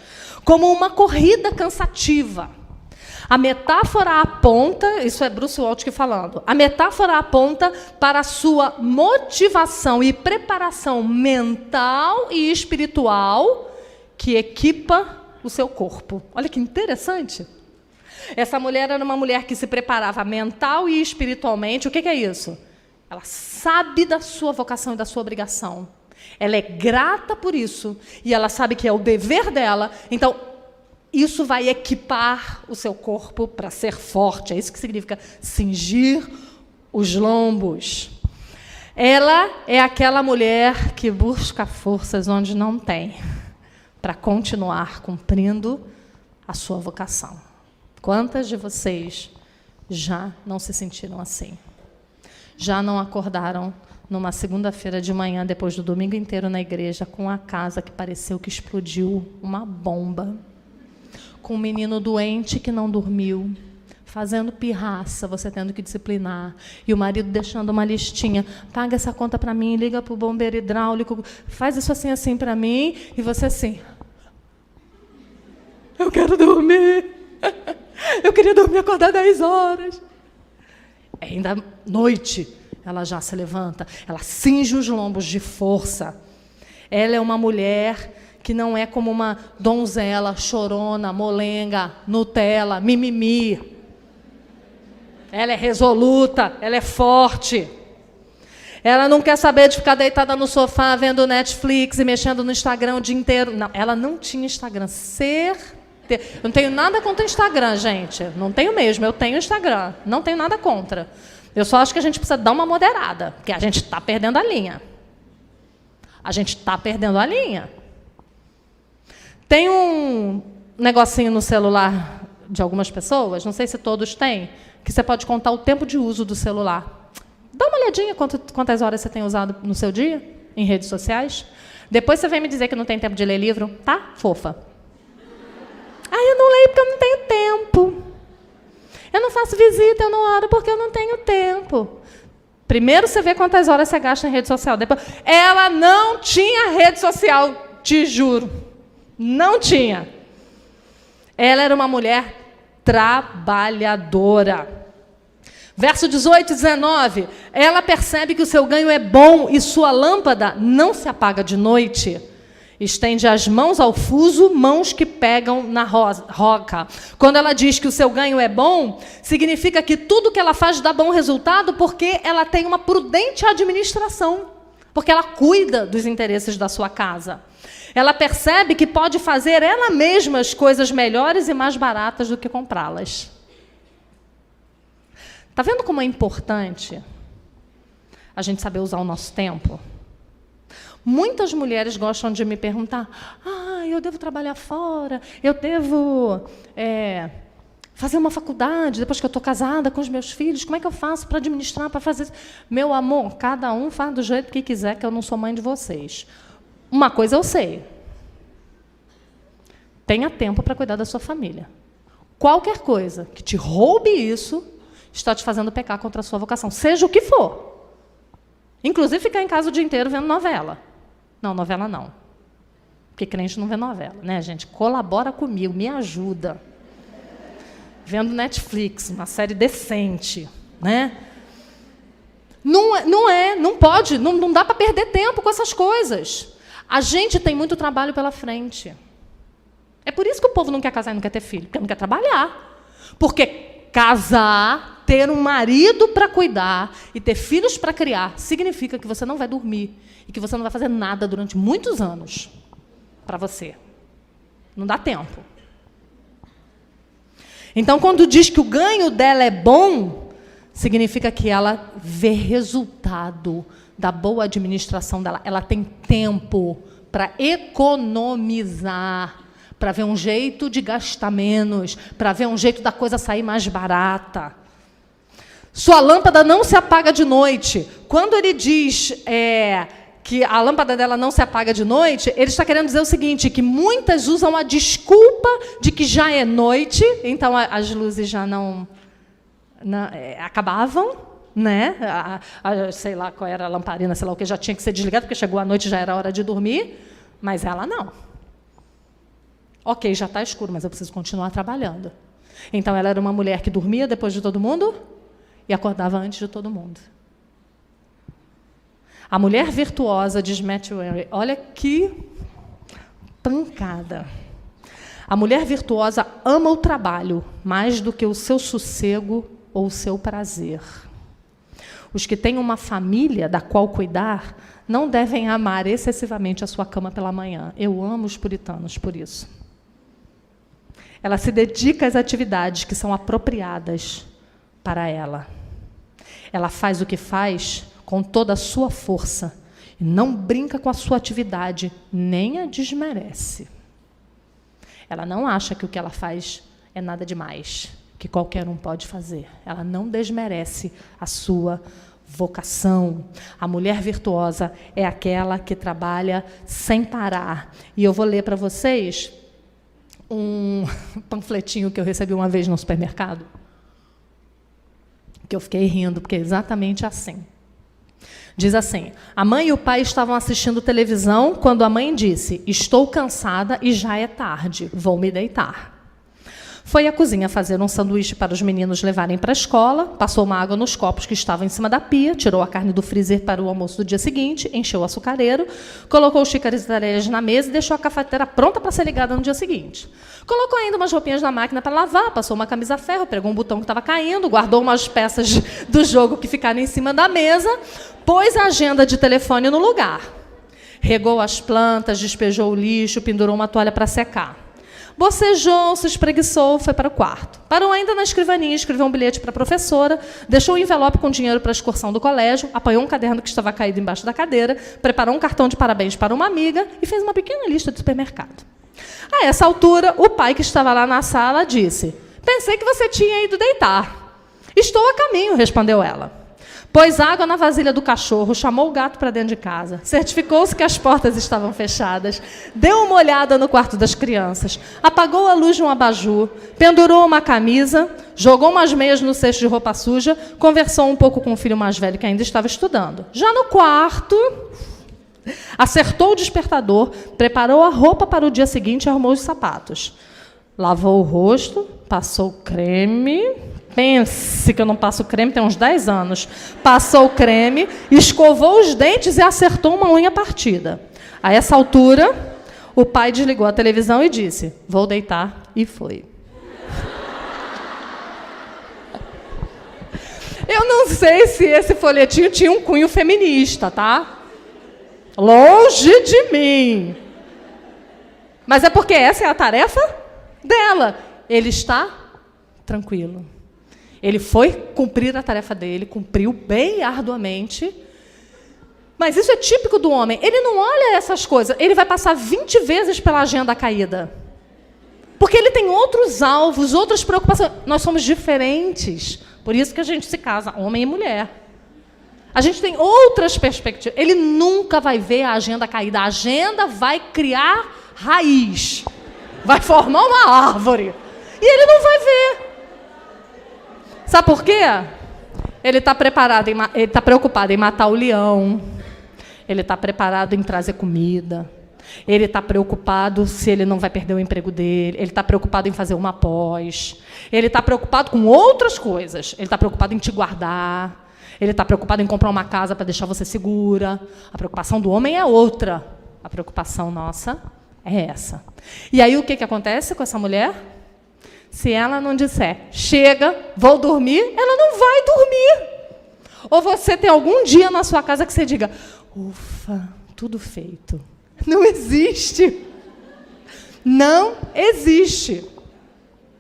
Como uma corrida cansativa. A metáfora aponta, isso é Bruce Waltke falando, a metáfora aponta para a sua motivação e preparação mental e espiritual que equipa o seu corpo. Olha que interessante. Essa mulher era uma mulher que se preparava mental e espiritualmente. O que é isso? Ela sabe da sua vocação e da sua obrigação. Ela é grata por isso. E ela sabe que é o dever dela. Então, isso vai equipar o seu corpo para ser forte. É isso que significa cingir os lombos. Ela é aquela mulher que busca forças onde não tem, para continuar cumprindo a sua vocação. Quantas de vocês já não se sentiram assim? Já não acordaram numa segunda-feira de manhã, depois do domingo inteiro na igreja, com a casa que pareceu que explodiu uma bomba, com um menino doente que não dormiu, fazendo pirraça, você tendo que disciplinar, e o marido deixando uma listinha, paga essa conta para mim, liga para o bombeiro hidráulico, faz isso assim, assim para mim, e você assim, eu quero dormir, eu queria dormir, acordar 10 horas. Ainda noite, ela já se levanta, ela cinge os lombos de força. Ela é uma mulher que não é como uma donzela, chorona, molenga, Nutella, mimimi. Ela é resoluta, ela é forte. Ela não quer saber de ficar deitada no sofá, vendo Netflix e mexendo no Instagram o dia inteiro. Não, ela não tinha Instagram. Eu não tenho nada contra o Instagram, gente. Não tenho mesmo, eu tenho Instagram. Não tenho nada contra. Eu só acho que a gente precisa dar uma moderada, porque a gente está perdendo a linha. A gente está perdendo a linha. Tem um negocinho no celular de algumas pessoas, não sei se todos têm, que você pode contar o tempo de uso do celular. Dá uma olhadinha quantas horas você tem usado no seu dia, em redes sociais. Depois você vem me dizer que não tem tempo de ler livro, tá? Fofa. Eu não leio porque eu não tenho tempo. Eu não faço visita, eu não oro porque eu não tenho tempo. Primeiro você vê quantas horas você gasta em rede social. Depois, ela não tinha rede social, te juro. Não tinha. Ela era uma mulher trabalhadora. Verso 18 e 19. Ela percebe que o seu ganho é bom e sua lâmpada não se apaga de noite. Estende as mãos ao fuso, mãos que pegam na roca. Quando ela diz que o seu ganho é bom, significa que tudo que ela faz dá bom resultado porque ela tem uma prudente administração, porque ela cuida dos interesses da sua casa. Ela percebe que pode fazer ela mesma as coisas melhores e mais baratas do que comprá-las. Está vendo como é importante a gente saber usar o nosso tempo? Muitas mulheres gostam de me perguntar, eu devo trabalhar fora, eu devo fazer uma faculdade, depois que eu estou casada com os meus filhos, como é que eu faço para administrar, para fazer isso? Meu amor, cada um faz do jeito que quiser, que eu não sou mãe de vocês. Uma coisa eu sei, tenha tempo para cuidar da sua família. Qualquer coisa que te roube isso, está te fazendo pecar contra a sua vocação, seja o que for. Inclusive ficar em casa o dia inteiro vendo novela. Não, novela não. Porque crente não vê novela, né, gente? Colabora comigo, me ajuda. Vendo Netflix, uma série decente, né? Não pode, não dá para perder tempo com essas coisas. A gente tem muito trabalho pela frente. É por isso que o povo não quer casar e não quer ter filho, porque não quer trabalhar. Porque casar, ter um marido para cuidar e ter filhos para criar, significa que você não vai dormir e que você não vai fazer nada durante muitos anos para você. Não dá tempo. Então, quando diz que o ganho dela é bom, significa que ela vê resultado da boa administração dela. Ela tem tempo para economizar, para ver um jeito de gastar menos, para ver um jeito da coisa sair mais barata. Sua lâmpada não se apaga de noite. Quando ele diz que a lâmpada dela não se apaga de noite, ele está querendo dizer o seguinte, que muitas usam a desculpa de que já é noite, então as luzes já não acabavam, né? Sei lá qual era a lamparina, sei lá o que, já tinha que ser desligada, porque chegou a noite, já era hora de dormir, mas ela não. Ok, já está escuro, mas eu preciso continuar trabalhando. Então, ela era uma mulher que dormia depois de todo mundo e acordava antes de todo mundo. A mulher virtuosa, diz Matthew Henry, olha que pancada. A mulher virtuosa ama o trabalho mais do que o seu sossego ou o seu prazer. Os que têm uma família da qual cuidar não devem amar excessivamente a sua cama pela manhã. Eu amo os puritanos por isso. Ela se dedica às atividades que são apropriadas para ela. Ela faz o que faz com toda a sua força e não brinca com a sua atividade, nem a desmerece. Ela não acha que o que ela faz é nada demais, que qualquer um pode fazer. Ela não desmerece a sua vocação. A mulher virtuosa é aquela que trabalha sem parar. E eu vou ler para vocês um panfletinho que eu recebi uma vez no supermercado, que eu fiquei rindo, porque é exatamente assim. Diz assim: a mãe e o pai estavam assistindo televisão quando a mãe disse: estou cansada e já é tarde, vou me deitar. Foi à cozinha fazer um sanduíche para os meninos levarem para a escola, passou uma água nos copos que estavam em cima da pia, tirou a carne do freezer para o almoço do dia seguinte, encheu o açucareiro, colocou xícaras e talheres na mesa e deixou a cafeteira pronta para ser ligada no dia seguinte. Colocou ainda umas roupinhas na máquina para lavar, passou uma camisa a ferro, pegou um botão que estava caindo, guardou umas peças do jogo que ficaram em cima da mesa, pôs a agenda de telefone no lugar, regou as plantas, despejou o lixo, pendurou uma toalha para secar. Bocejou, se espreguiçou, foi para o quarto. Parou ainda na escrivaninha, escreveu um bilhete para a professora, deixou um envelope com dinheiro para a excursão do colégio, apanhou um caderno que estava caído embaixo da cadeira, preparou um cartão de parabéns para uma amiga e fez uma pequena lista de supermercado. A essa altura, o pai que estava lá na sala disse: pensei que você tinha ido deitar. Estou a caminho, respondeu ela. Pôs água na vasilha do cachorro, chamou o gato para dentro de casa, certificou-se que as portas estavam fechadas, deu uma olhada no quarto das crianças, apagou a luz de um abajur, pendurou uma camisa, jogou umas meias no cesto de roupa suja, conversou um pouco com o filho mais velho que ainda estava estudando. Já no quarto, acertou o despertador, preparou a roupa para o dia seguinte e arrumou os sapatos. Lavou o rosto, passou creme. Pense que eu não passo creme, tem uns 10 anos. Passou o creme, escovou os dentes e acertou uma unha partida. A essa altura, o pai desligou a televisão e disse: vou deitar, e foi. Eu não sei se esse folhetinho tinha um cunho feminista, tá? Longe de mim. Mas é porque essa é a tarefa dela. Ele está tranquilo. Ele foi cumprir a tarefa dele, cumpriu bem arduamente. Mas isso é típico do homem. Ele não olha essas coisas. Ele vai passar 20 vezes pela agenda caída. Porque ele tem outros alvos, outras preocupações. Nós somos diferentes. Por isso que a gente se casa, homem e mulher. A gente tem outras perspectivas. Ele nunca vai ver a agenda caída. A agenda vai criar raiz. Vai formar uma árvore. E ele não vai ver. Sabe por quê? Ele está preocupado em matar o leão. Ele está preparado em trazer comida. Ele está preocupado se ele não vai perder o emprego dele. Ele está preocupado em fazer uma pós. Ele está preocupado com outras coisas. Ele está preocupado em te guardar. Ele está preocupado em comprar uma casa para deixar você segura. A preocupação do homem é outra. A preocupação nossa é essa. E aí o que acontece com essa mulher? Se ela não disser, chega, vou dormir, ela não vai dormir. Ou você tem algum dia na sua casa que você diga, ufa, tudo feito. Não existe. Não existe.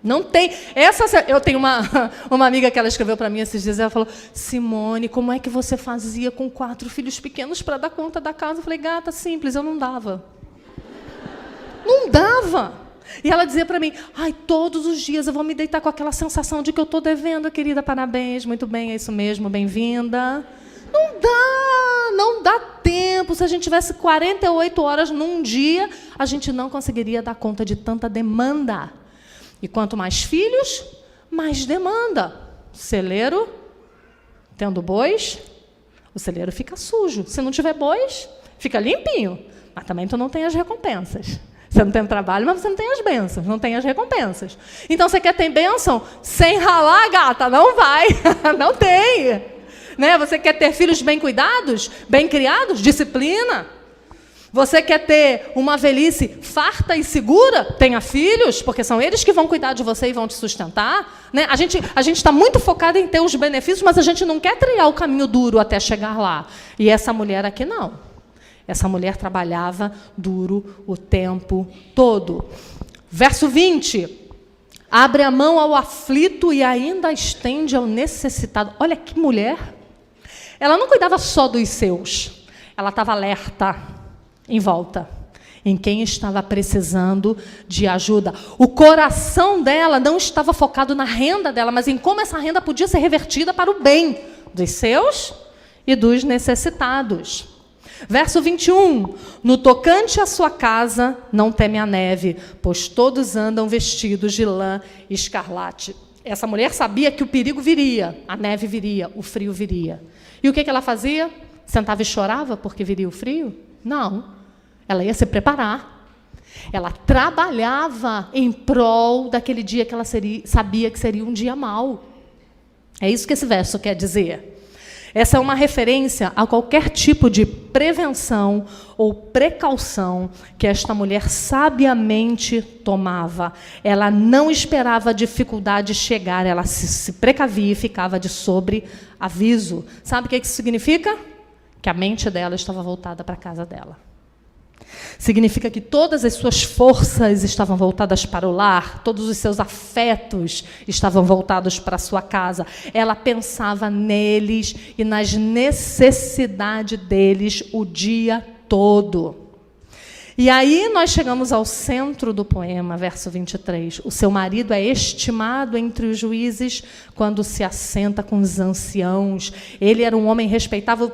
Não tem. Eu tenho uma amiga que ela escreveu para mim esses dias, ela falou, Simone, como é que você fazia com 4 filhos pequenos para dar conta da casa? Eu falei, gata, simples, eu não dava. Não dava. E ela dizia para mim, ai, todos os dias eu vou me deitar com aquela sensação de que eu estou devendo, querida, parabéns, muito bem, é isso mesmo, bem-vinda. Não dá tempo. Se a gente tivesse 48 horas num dia, a gente não conseguiria dar conta de tanta demanda. E quanto mais filhos, mais demanda. Celeiro, tendo bois, o celeiro fica sujo. Se não tiver bois, fica limpinho. Mas também tu não tem as recompensas. Você não tem trabalho, mas você não tem as bênçãos, não tem as recompensas. Então, você quer ter bênção sem ralar, gata? Não vai, não tem. Né? Você quer ter filhos bem cuidados, bem criados? Disciplina. Você quer ter uma velhice farta e segura? Tenha filhos, porque são eles que vão cuidar de você e vão te sustentar. Né? A gente está muito focado em ter os benefícios, mas a gente não quer trilhar o caminho duro até chegar lá. E essa mulher aqui não. Essa mulher trabalhava duro o tempo todo. Verso 20. Abre a mão ao aflito e ainda estende ao necessitado. Olha que mulher. Ela não cuidava só dos seus, ela estava alerta em volta, em quem estava precisando de ajuda. O coração dela não estava focado na renda dela, mas em como essa renda podia ser revertida para o bem dos seus e dos necessitados. Verso 21, no tocante à sua casa, não teme a neve, pois todos andam vestidos de lã escarlate. Essa mulher sabia que o perigo viria, a neve viria, o frio viria. E o que ela fazia? Sentava e chorava porque viria o frio? Não, ela ia se preparar. Ela trabalhava em prol daquele dia que ela sabia que seria um dia mau. É isso que esse verso quer dizer. Essa é uma referência a qualquer tipo de prevenção ou precaução que esta mulher sabiamente tomava. Ela não esperava a dificuldade chegar, ela se precavia e ficava de sobreaviso. Sabe o que isso significa? Que a mente dela estava voltada para a casa dela. Significa que todas as suas forças estavam voltadas para o lar, todos os seus afetos estavam voltados para a sua casa. Ela pensava neles e nas necessidades deles o dia todo. E aí nós chegamos ao centro do poema, verso 23. O seu marido é estimado entre os juízes quando se assenta com os anciãos. Ele era um homem respeitado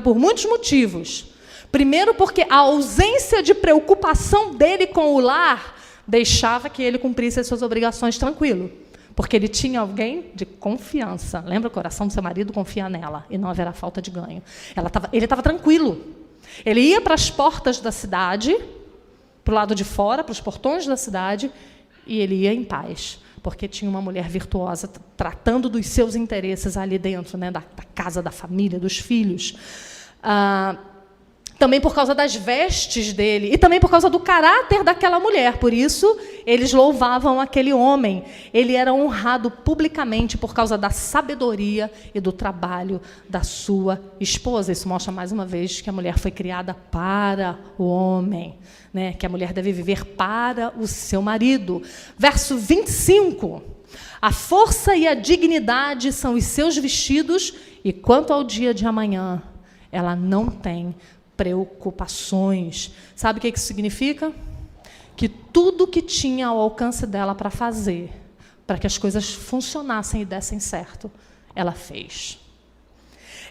por muitos motivos. Primeiro, porque a ausência de preocupação dele com o lar deixava que ele cumprisse as suas obrigações tranquilo. Porque ele tinha alguém de confiança. Lembra, o coração do seu marido confia nela e não haverá falta de ganho. Ele estava tranquilo. Ele ia para as portas da cidade, para o lado de fora, para os portões da cidade, e ele ia em paz. Porque tinha uma mulher virtuosa tratando dos seus interesses ali dentro, né, da casa, da família, dos filhos. Também por causa das vestes dele, e também por causa do caráter daquela mulher. Por isso, eles louvavam aquele homem. Ele era honrado publicamente por causa da sabedoria e do trabalho da sua esposa. Isso mostra, mais uma vez, que a mulher foi criada para o homem, né? Que a mulher deve viver para o seu marido. Verso 25. A força e a dignidade são os seus vestidos, e quanto ao dia de amanhã, ela não tem preocupações. Sabe o que isso significa? Que tudo que tinha ao alcance dela para fazer, para que as coisas funcionassem e dessem certo, ela fez.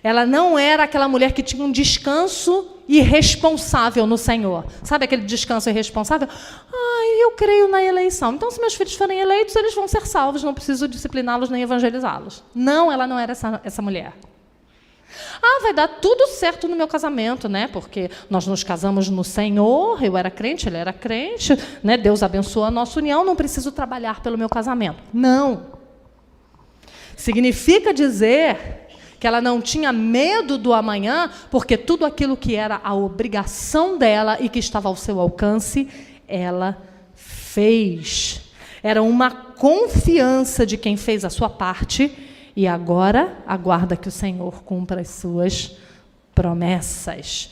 Ela não era aquela mulher que tinha um descanso irresponsável no Senhor. Sabe aquele descanso irresponsável? Eu creio na eleição. Então, se meus filhos forem eleitos, eles vão ser salvos, não preciso discipliná-los nem evangelizá-los. Não, ela não era essa mulher. Vai dar tudo certo no meu casamento, né? Porque nós nos casamos no Senhor, eu era crente, ele era crente, né? Deus abençoa a nossa união, não preciso trabalhar pelo meu casamento. Não. Significa dizer que ela não tinha medo do amanhã, porque tudo aquilo que era a obrigação dela e que estava ao seu alcance, ela fez. Era uma confiança de quem fez a sua parte. E agora, aguarda que o Senhor cumpra as suas promessas.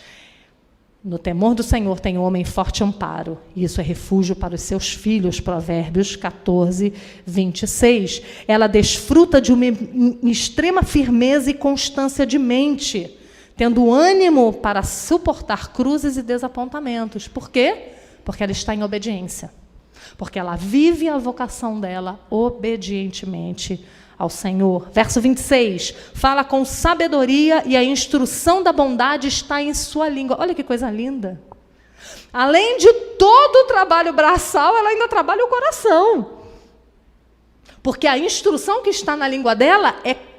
No temor do Senhor tem o homem forte amparo, e isso é refúgio para os seus filhos, Provérbios 14, 26. Ela desfruta de uma extrema firmeza e constância de mente, tendo ânimo para suportar cruzes e desapontamentos. Por quê? Porque ela está em obediência. Porque ela vive a vocação dela obedientemente ao Senhor. Verso 26, fala com sabedoria e a instrução da bondade está em sua língua. Olha que coisa linda. Além de todo o trabalho braçal, ela ainda trabalha o coração. Porque a instrução que está na língua dela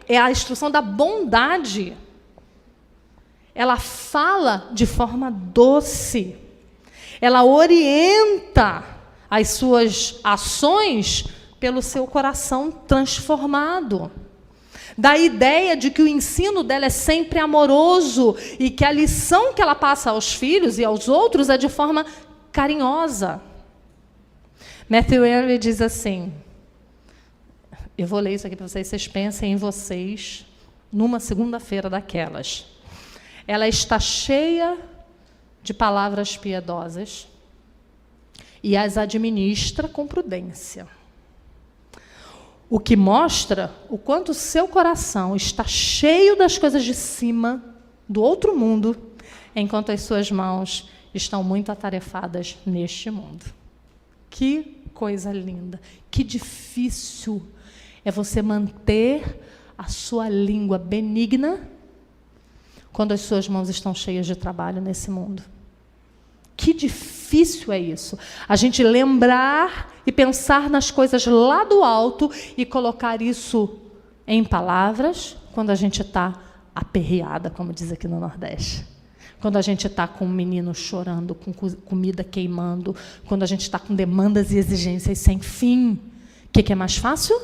é a instrução da bondade. Ela fala de forma doce. Ela orienta as suas ações pelo seu coração transformado. Da ideia de que o ensino dela é sempre amoroso e que a lição que ela passa aos filhos e aos outros é de forma carinhosa. Matthew Henry diz assim, eu vou ler isso aqui para vocês pensem em vocês numa segunda-feira daquelas. Ela está cheia de palavras piedosas e as administra com prudência. O que mostra o quanto o seu coração está cheio das coisas de cima, do outro mundo, enquanto as suas mãos estão muito atarefadas neste mundo. Que coisa linda, que difícil é você manter a sua língua benigna quando as suas mãos estão cheias de trabalho nesse mundo. Que difícil é isso. A gente lembrar e pensar nas coisas lá do alto e colocar isso em palavras quando a gente está aperreada, como diz aqui no Nordeste. Quando a gente está com um menino chorando, com comida queimando, quando a gente está com demandas e exigências sem fim. O que é mais fácil?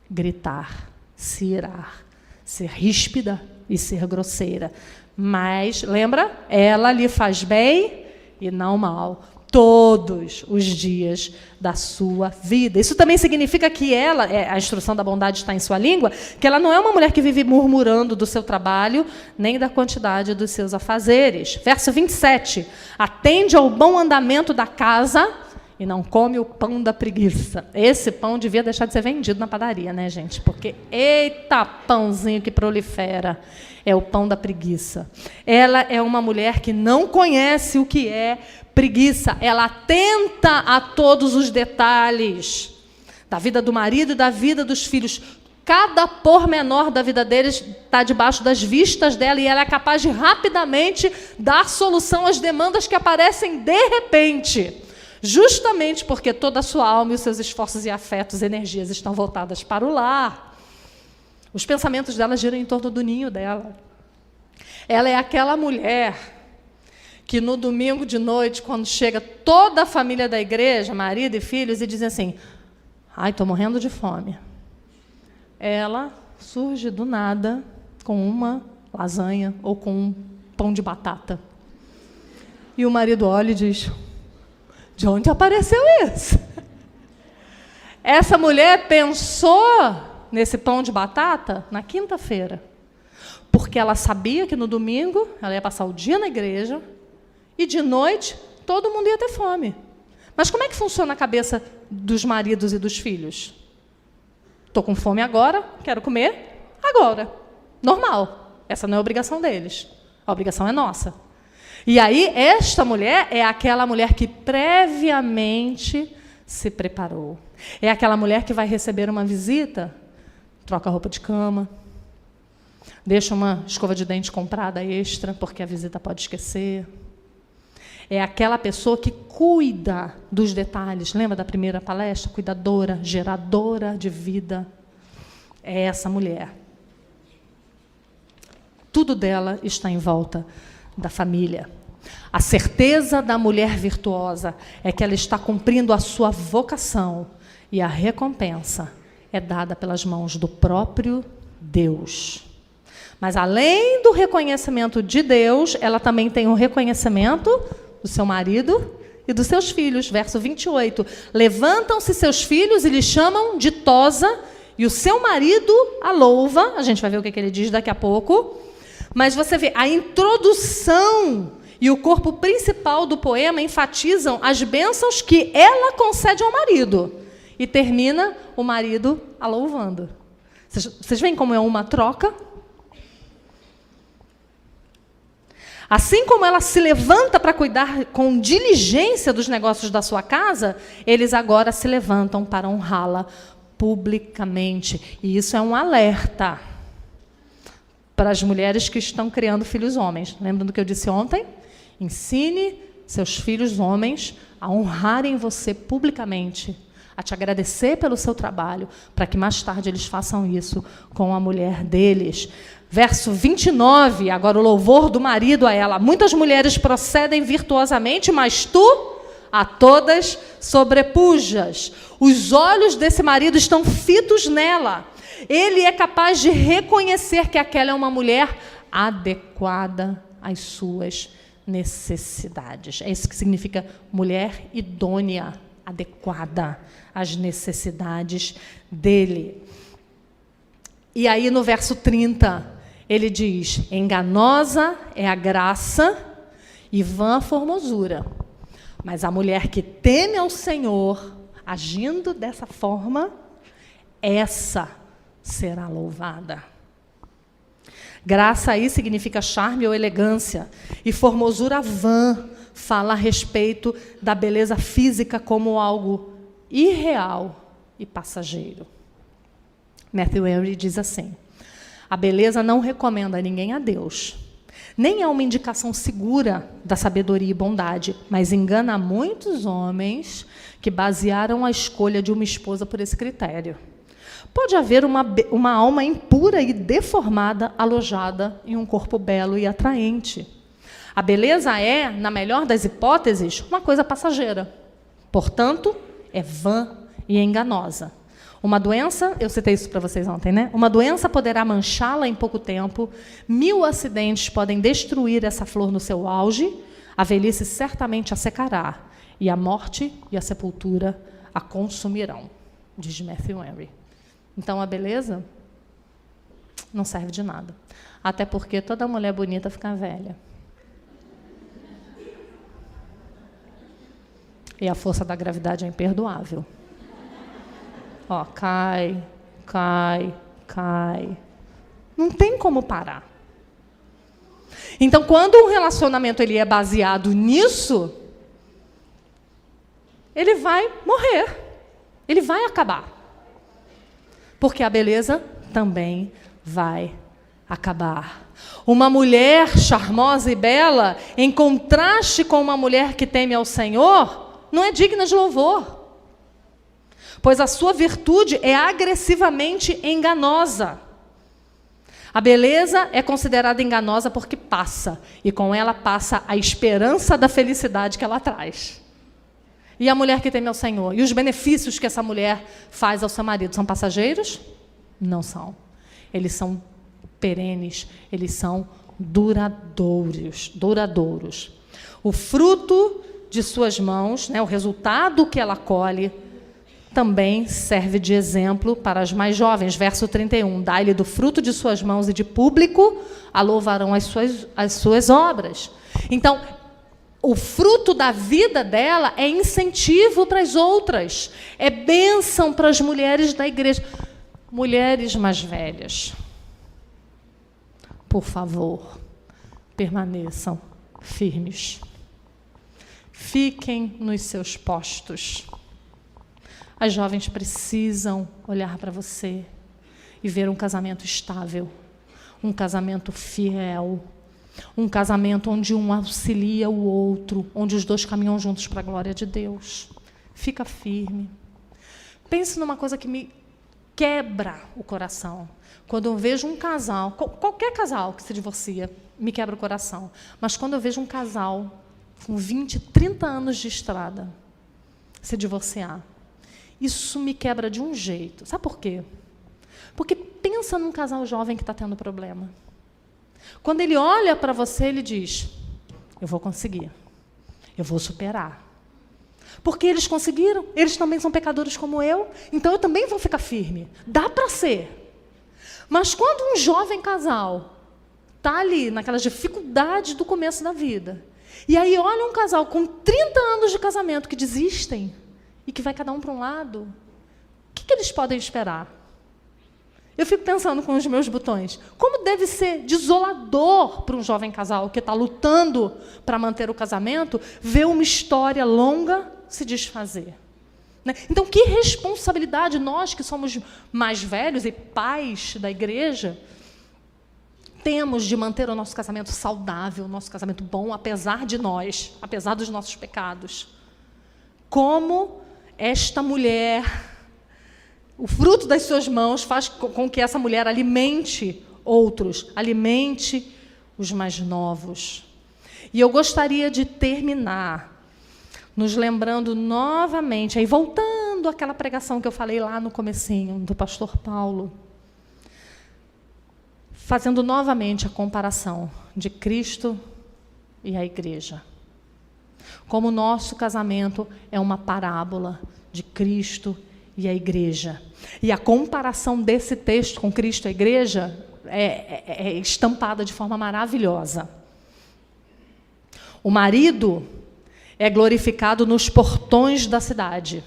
Gritar, se irar, ser ríspida e ser grosseira. Mas, lembra? Ela lhe faz bem e não mal, todos os dias da sua vida. Isso também significa que ela, a instrução da bondade está em sua língua, que ela não é uma mulher que vive murmurando do seu trabalho, nem da quantidade dos seus afazeres. Verso 27, atende ao bom andamento da casa e não come o pão da preguiça. Esse pão devia deixar de ser vendido na padaria, né, gente? Porque, eita, pãozinho que prolifera. É o pão da preguiça. Ela é uma mulher que não conhece o que é preguiça. Ela atenta a todos os detalhes da vida do marido e da vida dos filhos. Cada pormenor da vida deles está debaixo das vistas dela e ela é capaz de rapidamente dar solução às demandas que aparecem de repente. Justamente porque toda a sua alma e os seus esforços e afetos e energias estão voltadas para o lar. Os pensamentos dela giram em torno do ninho dela. Ela é aquela mulher que no domingo de noite, quando chega toda a família da igreja, marido e filhos, e dizem assim, ai, estou morrendo de fome. Ela surge do nada com uma lasanha ou com um pão de batata. E o marido olha e diz, de onde apareceu isso? Essa mulher pensou nesse pão de batata na quinta-feira, porque ela sabia que no domingo ela ia passar o dia na igreja e de noite todo mundo ia ter fome. Mas como é que funciona a cabeça dos maridos e dos filhos? Estou com fome agora, quero comer agora. Normal. Essa não é a obrigação deles. A obrigação é nossa. E aí, esta mulher é aquela mulher que previamente se preparou. É aquela mulher que vai receber uma visita, troca a roupa de cama, deixa uma escova de dente comprada extra, porque a visita pode esquecer. É aquela pessoa que cuida dos detalhes. Lembra da primeira palestra? Cuidadora, geradora de vida. É essa mulher. Tudo dela está em volta da família. A certeza da mulher virtuosa é que ela está cumprindo a sua vocação e a recompensa é dada pelas mãos do próprio Deus. Mas, além do reconhecimento de Deus, ela também tem o reconhecimento do seu marido e dos seus filhos. Verso 28. Levantam-se seus filhos e lhe chamam ditosa, e o seu marido a louva. A gente vai ver o que ele diz daqui a pouco. Mas você vê, a introdução e o corpo principal do poema enfatizam as bênçãos que ela concede ao marido. E termina o marido a louvando. Vocês veem como é uma troca? Assim como ela se levanta para cuidar com diligência dos negócios da sua casa, eles agora se levantam para honrá-la publicamente. E isso é um alerta para as mulheres que estão criando filhos homens. Lembra do que eu disse ontem? Ensine seus filhos homens a honrarem você publicamente, a te agradecer pelo seu trabalho, para que mais tarde eles façam isso com a mulher deles. Verso 29, agora o louvor do marido a ela. Muitas mulheres procedem virtuosamente, mas tu a todas sobrepujas. Os olhos desse marido estão fitos nela. Ele é capaz de reconhecer que aquela é uma mulher adequada às suas necessidades. É isso que significa mulher idônea, adequada às necessidades dele. E aí, no verso 30, ele diz, enganosa é a graça e vã a formosura. Mas a mulher que teme ao Senhor, agindo dessa forma, essa será louvada. Graça aí significa charme ou elegância, e formosura vã fala a respeito da beleza física como algo irreal e passageiro. Matthew Henry diz assim: a beleza não recomenda ninguém a Deus, nem é uma indicação segura da sabedoria e bondade, mas engana muitos homens que basearam a escolha de uma esposa por esse critério. Pode haver uma alma impura e deformada alojada em um corpo belo e atraente. A beleza é, na melhor das hipóteses, uma coisa passageira. Portanto, é vã e enganosa. Uma doença, eu citei isso para vocês ontem, né? Uma doença poderá manchá-la em pouco tempo, 1000 acidentes podem destruir essa flor no seu auge, a velhice certamente a secará, e a morte e a sepultura a consumirão, diz Matthew Henry. Então, a beleza não serve de nada. Até porque toda mulher bonita fica velha. E a força da gravidade é imperdoável. Ó, cai, cai, cai. Não tem como parar. Então, quando um relacionamento ele é baseado nisso, ele vai morrer. Ele vai acabar. Porque a beleza também vai acabar. Uma mulher charmosa e bela, em contraste com uma mulher que teme ao Senhor, não é digna de louvor. Pois a sua virtude é agressivamente enganosa. A beleza é considerada enganosa porque passa, e com ela passa a esperança da felicidade que ela traz. E a mulher que teme ao Senhor? E os benefícios que essa mulher faz ao seu marido? São passageiros? Não são. Eles são perenes, eles são duradouros. O fruto de suas mãos, né, o resultado que ela colhe, também serve de exemplo para as mais jovens. Verso 31, dai-lhe do fruto de suas mãos e de público a louvarão as suas obras. Então, o fruto da vida dela é incentivo para as outras, é bênção para as mulheres da igreja. Mulheres mais velhas, por favor, permaneçam firmes. Fiquem nos seus postos. As jovens precisam olhar para você e ver um casamento estável, um casamento fiel, um casamento onde um auxilia o outro, onde os dois caminham juntos para a glória de Deus. Fica firme. Pense numa coisa que me quebra o coração. Quando eu vejo um casal, qualquer casal que se divorcia, me quebra o coração. Mas quando eu vejo um casal com 20, 30 anos de estrada se divorciar, isso me quebra de um jeito. Sabe por quê? Porque pensa num casal jovem que está tendo problema. Quando ele olha para você, ele diz: eu vou conseguir, eu vou superar. Porque eles conseguiram, eles também são pecadores como eu, então eu também vou ficar firme. Dá para ser. Mas quando um jovem casal está ali, naquelas dificuldades do começo da vida, e aí olha um casal com 30 anos de casamento que desistem, e que vai cada um para um lado, o que eles podem esperar? Eu fico pensando com os meus botões, como deve ser desolador para um jovem casal que está lutando para manter o casamento, ver uma história longa se desfazer. Né? Então, que responsabilidade nós, que somos mais velhos e pais da igreja, temos de manter o nosso casamento saudável, o nosso casamento bom, apesar de nós, apesar dos nossos pecados. Como esta mulher, o fruto das suas mãos faz com que essa mulher alimente outros, alimente os mais novos. E eu gostaria de terminar nos lembrando novamente, aí voltando àquela pregação que eu falei lá no comecinho, do pastor Paulo, fazendo novamente a comparação de Cristo e a igreja. Como o nosso casamento é uma parábola de Cristo e a igreja. E a comparação desse texto com Cristo e a igreja é estampada de forma maravilhosa. O marido é glorificado nos portões da cidade.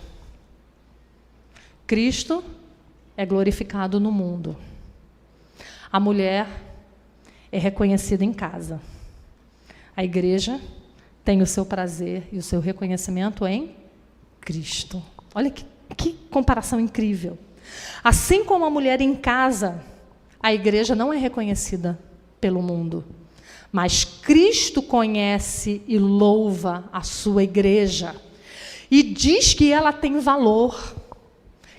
Cristo é glorificado no mundo. A mulher é reconhecida em casa. A igreja tem o seu prazer e o seu reconhecimento em Cristo. Olha que comparação incrível. Assim como a mulher em casa, a igreja não é reconhecida pelo mundo, mas Cristo conhece e louva a sua igreja e diz que ela tem valor.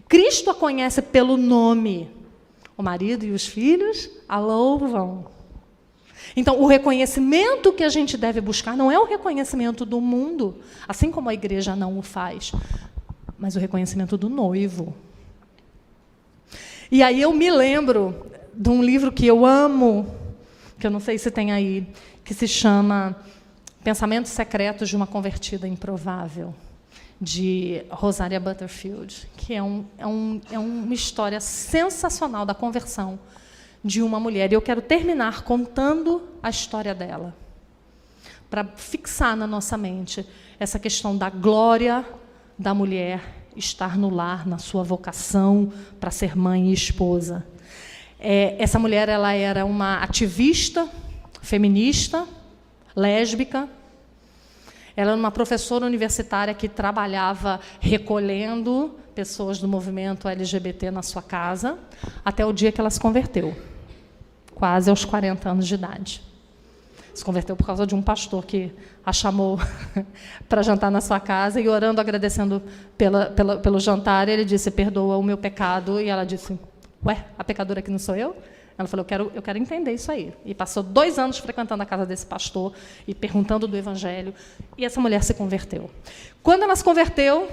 Cristo a conhece pelo nome. O marido e os filhos a louvam. Então, o reconhecimento que a gente deve buscar não é o reconhecimento do mundo, assim como a igreja não o faz, mas o reconhecimento do noivo. E aí eu me lembro de um livro que eu amo, que eu não sei se tem aí, que se chama Pensamentos Secretos de uma Convertida Improvável, de Rosaria Butterfield, que é uma história sensacional da conversão de uma mulher. E eu quero terminar contando a história dela, para fixar na nossa mente essa questão da glória da mulher estar no lar, na sua vocação para ser mãe e esposa. Essa mulher, ela era uma ativista feminista, lésbica. Ela era uma professora universitária que trabalhava recolhendo pessoas do movimento LGBT na sua casa, até o dia que ela se converteu, quase aos 40 anos de idade. Se converteu por causa de um pastor que a chamou para jantar na sua casa, e orando, agradecendo pelo jantar, ele disse: perdoa o meu pecado. E ela disse: ué, a pecadora aqui não sou eu? Ela falou: eu quero entender isso aí. E passou 2 anos frequentando a casa desse pastor e perguntando do evangelho, e essa mulher se converteu. Quando ela se converteu,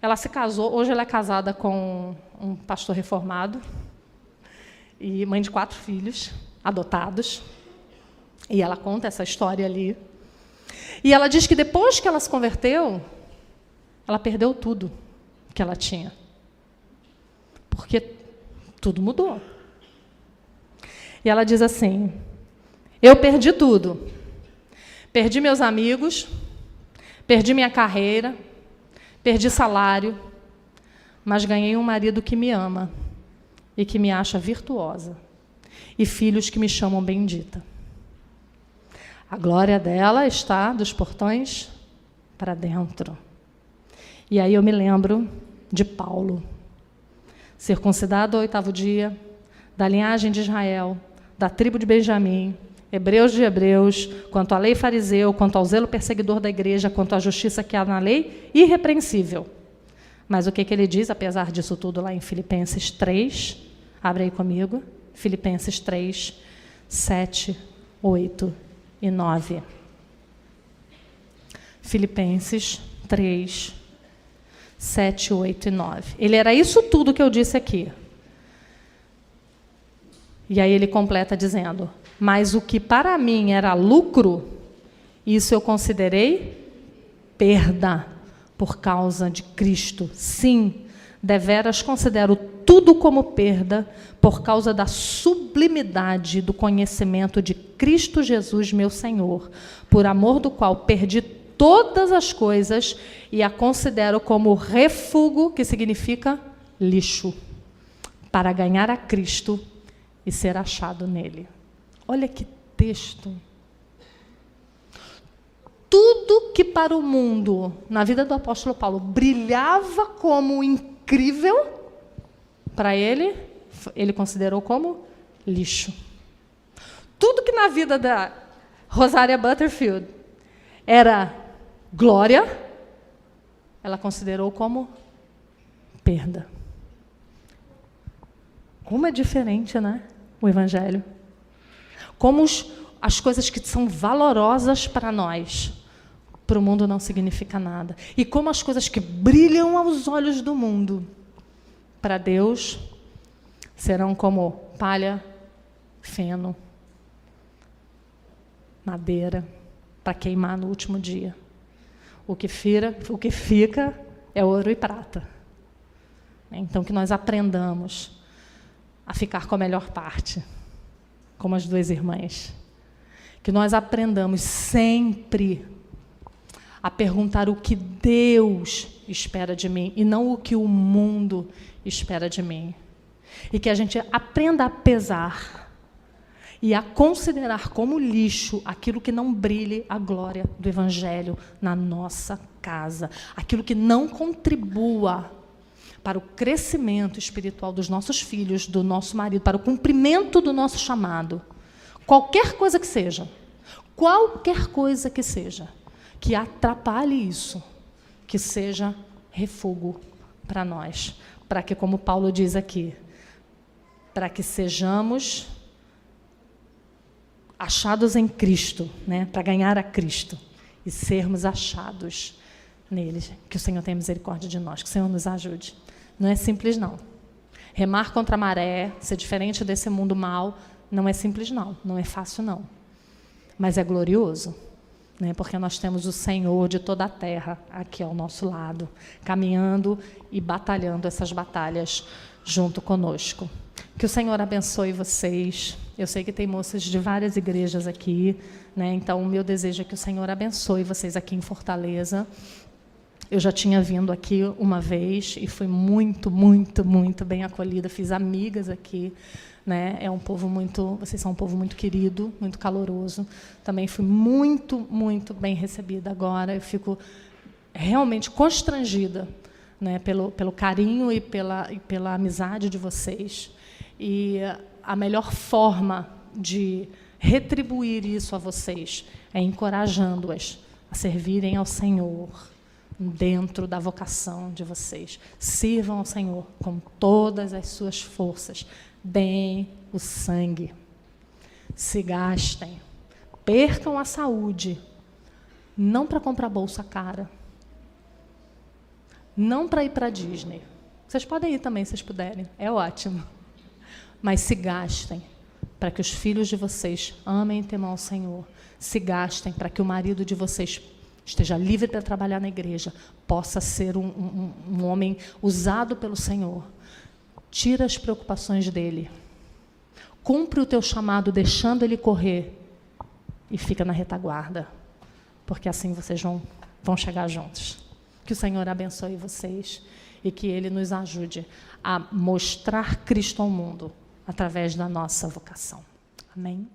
ela se casou. Hoje ela é casada com um pastor reformado e mãe de 4 filhos adotados. E ela conta essa história ali. E ela diz que depois que ela se converteu, ela perdeu tudo que ela tinha. Porque tudo mudou. E ela diz assim: eu perdi tudo. Perdi meus amigos, perdi minha carreira, perdi salário, mas ganhei um marido que me ama e que me acha virtuosa, e filhos que me chamam bendita. A glória dela está dos portões para dentro. E aí eu me lembro de Paulo, circuncidado ao 8º dia, da linhagem de Israel, da tribo de Benjamim, hebreus de hebreus, quanto à lei fariseu, quanto ao zelo perseguidor da igreja, quanto à justiça que há na lei, irrepreensível. Mas o que ele diz, apesar disso tudo, lá em Filipenses 3, abre aí comigo, Filipenses 3, 7, 8 e 9. Filipenses 3, 7, 8 e 9. Ele era isso tudo que eu disse aqui. E aí ele completa dizendo: mas o que para mim era lucro, isso eu considerei perda por causa de Cristo. Sim, deveras considero tudo como perda por causa da sublimidade do conhecimento de Cristo Jesus, meu Senhor, por amor do qual perdi todas as coisas e a considero como refúgio, que significa lixo, para ganhar a Cristo e ser achado nele. Olha que texto. Tudo que para o mundo, na vida do apóstolo Paulo, brilhava como incrível, para ele considerou como lixo. Tudo que na vida da Rosaria Butterfield era glória, ela considerou como perda. Como é diferente, né, o Evangelho? Como as coisas que são valorosas para nós, para o mundo não significa nada. E como as coisas que brilham aos olhos do mundo, para Deus, serão como palha, feno, madeira, para queimar no último dia. O que fica é ouro e prata. Então, que nós aprendamos a ficar com a melhor parte, como as 2 irmãs. Que nós aprendamos sempre a perguntar o que Deus espera de mim e não o que o mundo espera de mim. E que a gente aprenda a pesar e a considerar como lixo aquilo que não brilhe a glória do Evangelho na nossa casa, aquilo que não contribua para o crescimento espiritual dos nossos filhos, do nosso marido, para o cumprimento do nosso chamado. Qualquer coisa que seja, que atrapalhe isso, que seja refúgio para nós, para que, como Paulo diz aqui, para que sejamos achados em Cristo, né? Para ganhar a Cristo e sermos achados nele. Que o Senhor tenha misericórdia de nós, que o Senhor nos ajude. Não é simples, não. Remar contra a maré, ser diferente desse mundo mau, não é simples, não. Não é fácil, não. Mas é glorioso, né? Porque nós temos o Senhor de toda a terra aqui ao nosso lado, caminhando e batalhando essas batalhas junto conosco. Que o Senhor abençoe vocês. Eu sei que tem moças de várias igrejas aqui, né? Então, o meu desejo é que o Senhor abençoe vocês aqui em Fortaleza. Eu já tinha vindo aqui uma vez e fui muito, muito, muito bem acolhida. Fiz amigas aqui, né? Vocês são um povo muito querido, muito caloroso. Também fui muito, muito bem recebida agora. Eu fico realmente constrangida, né? Pelo carinho e pela amizade de vocês. E a melhor forma de retribuir isso a vocês é encorajando-as a servirem ao Senhor dentro da vocação de vocês. Sirvam ao Senhor com todas as suas forças. Deem o sangue. Se gastem. Percam a saúde. Não para comprar bolsa cara. Não para ir para a Disney. Vocês podem ir também, se vocês puderem. É ótimo. Mas se gastem para que os filhos de vocês amem e temam ao Senhor. Se gastem para que o marido de vocês esteja livre para trabalhar na igreja, possa ser um homem usado pelo Senhor. Tira as preocupações dele. Cumpre o teu chamado deixando ele correr e fica na retaguarda, porque assim vocês vão chegar juntos. Que o Senhor abençoe vocês e que Ele nos ajude a mostrar Cristo ao mundo através da nossa vocação. Amém?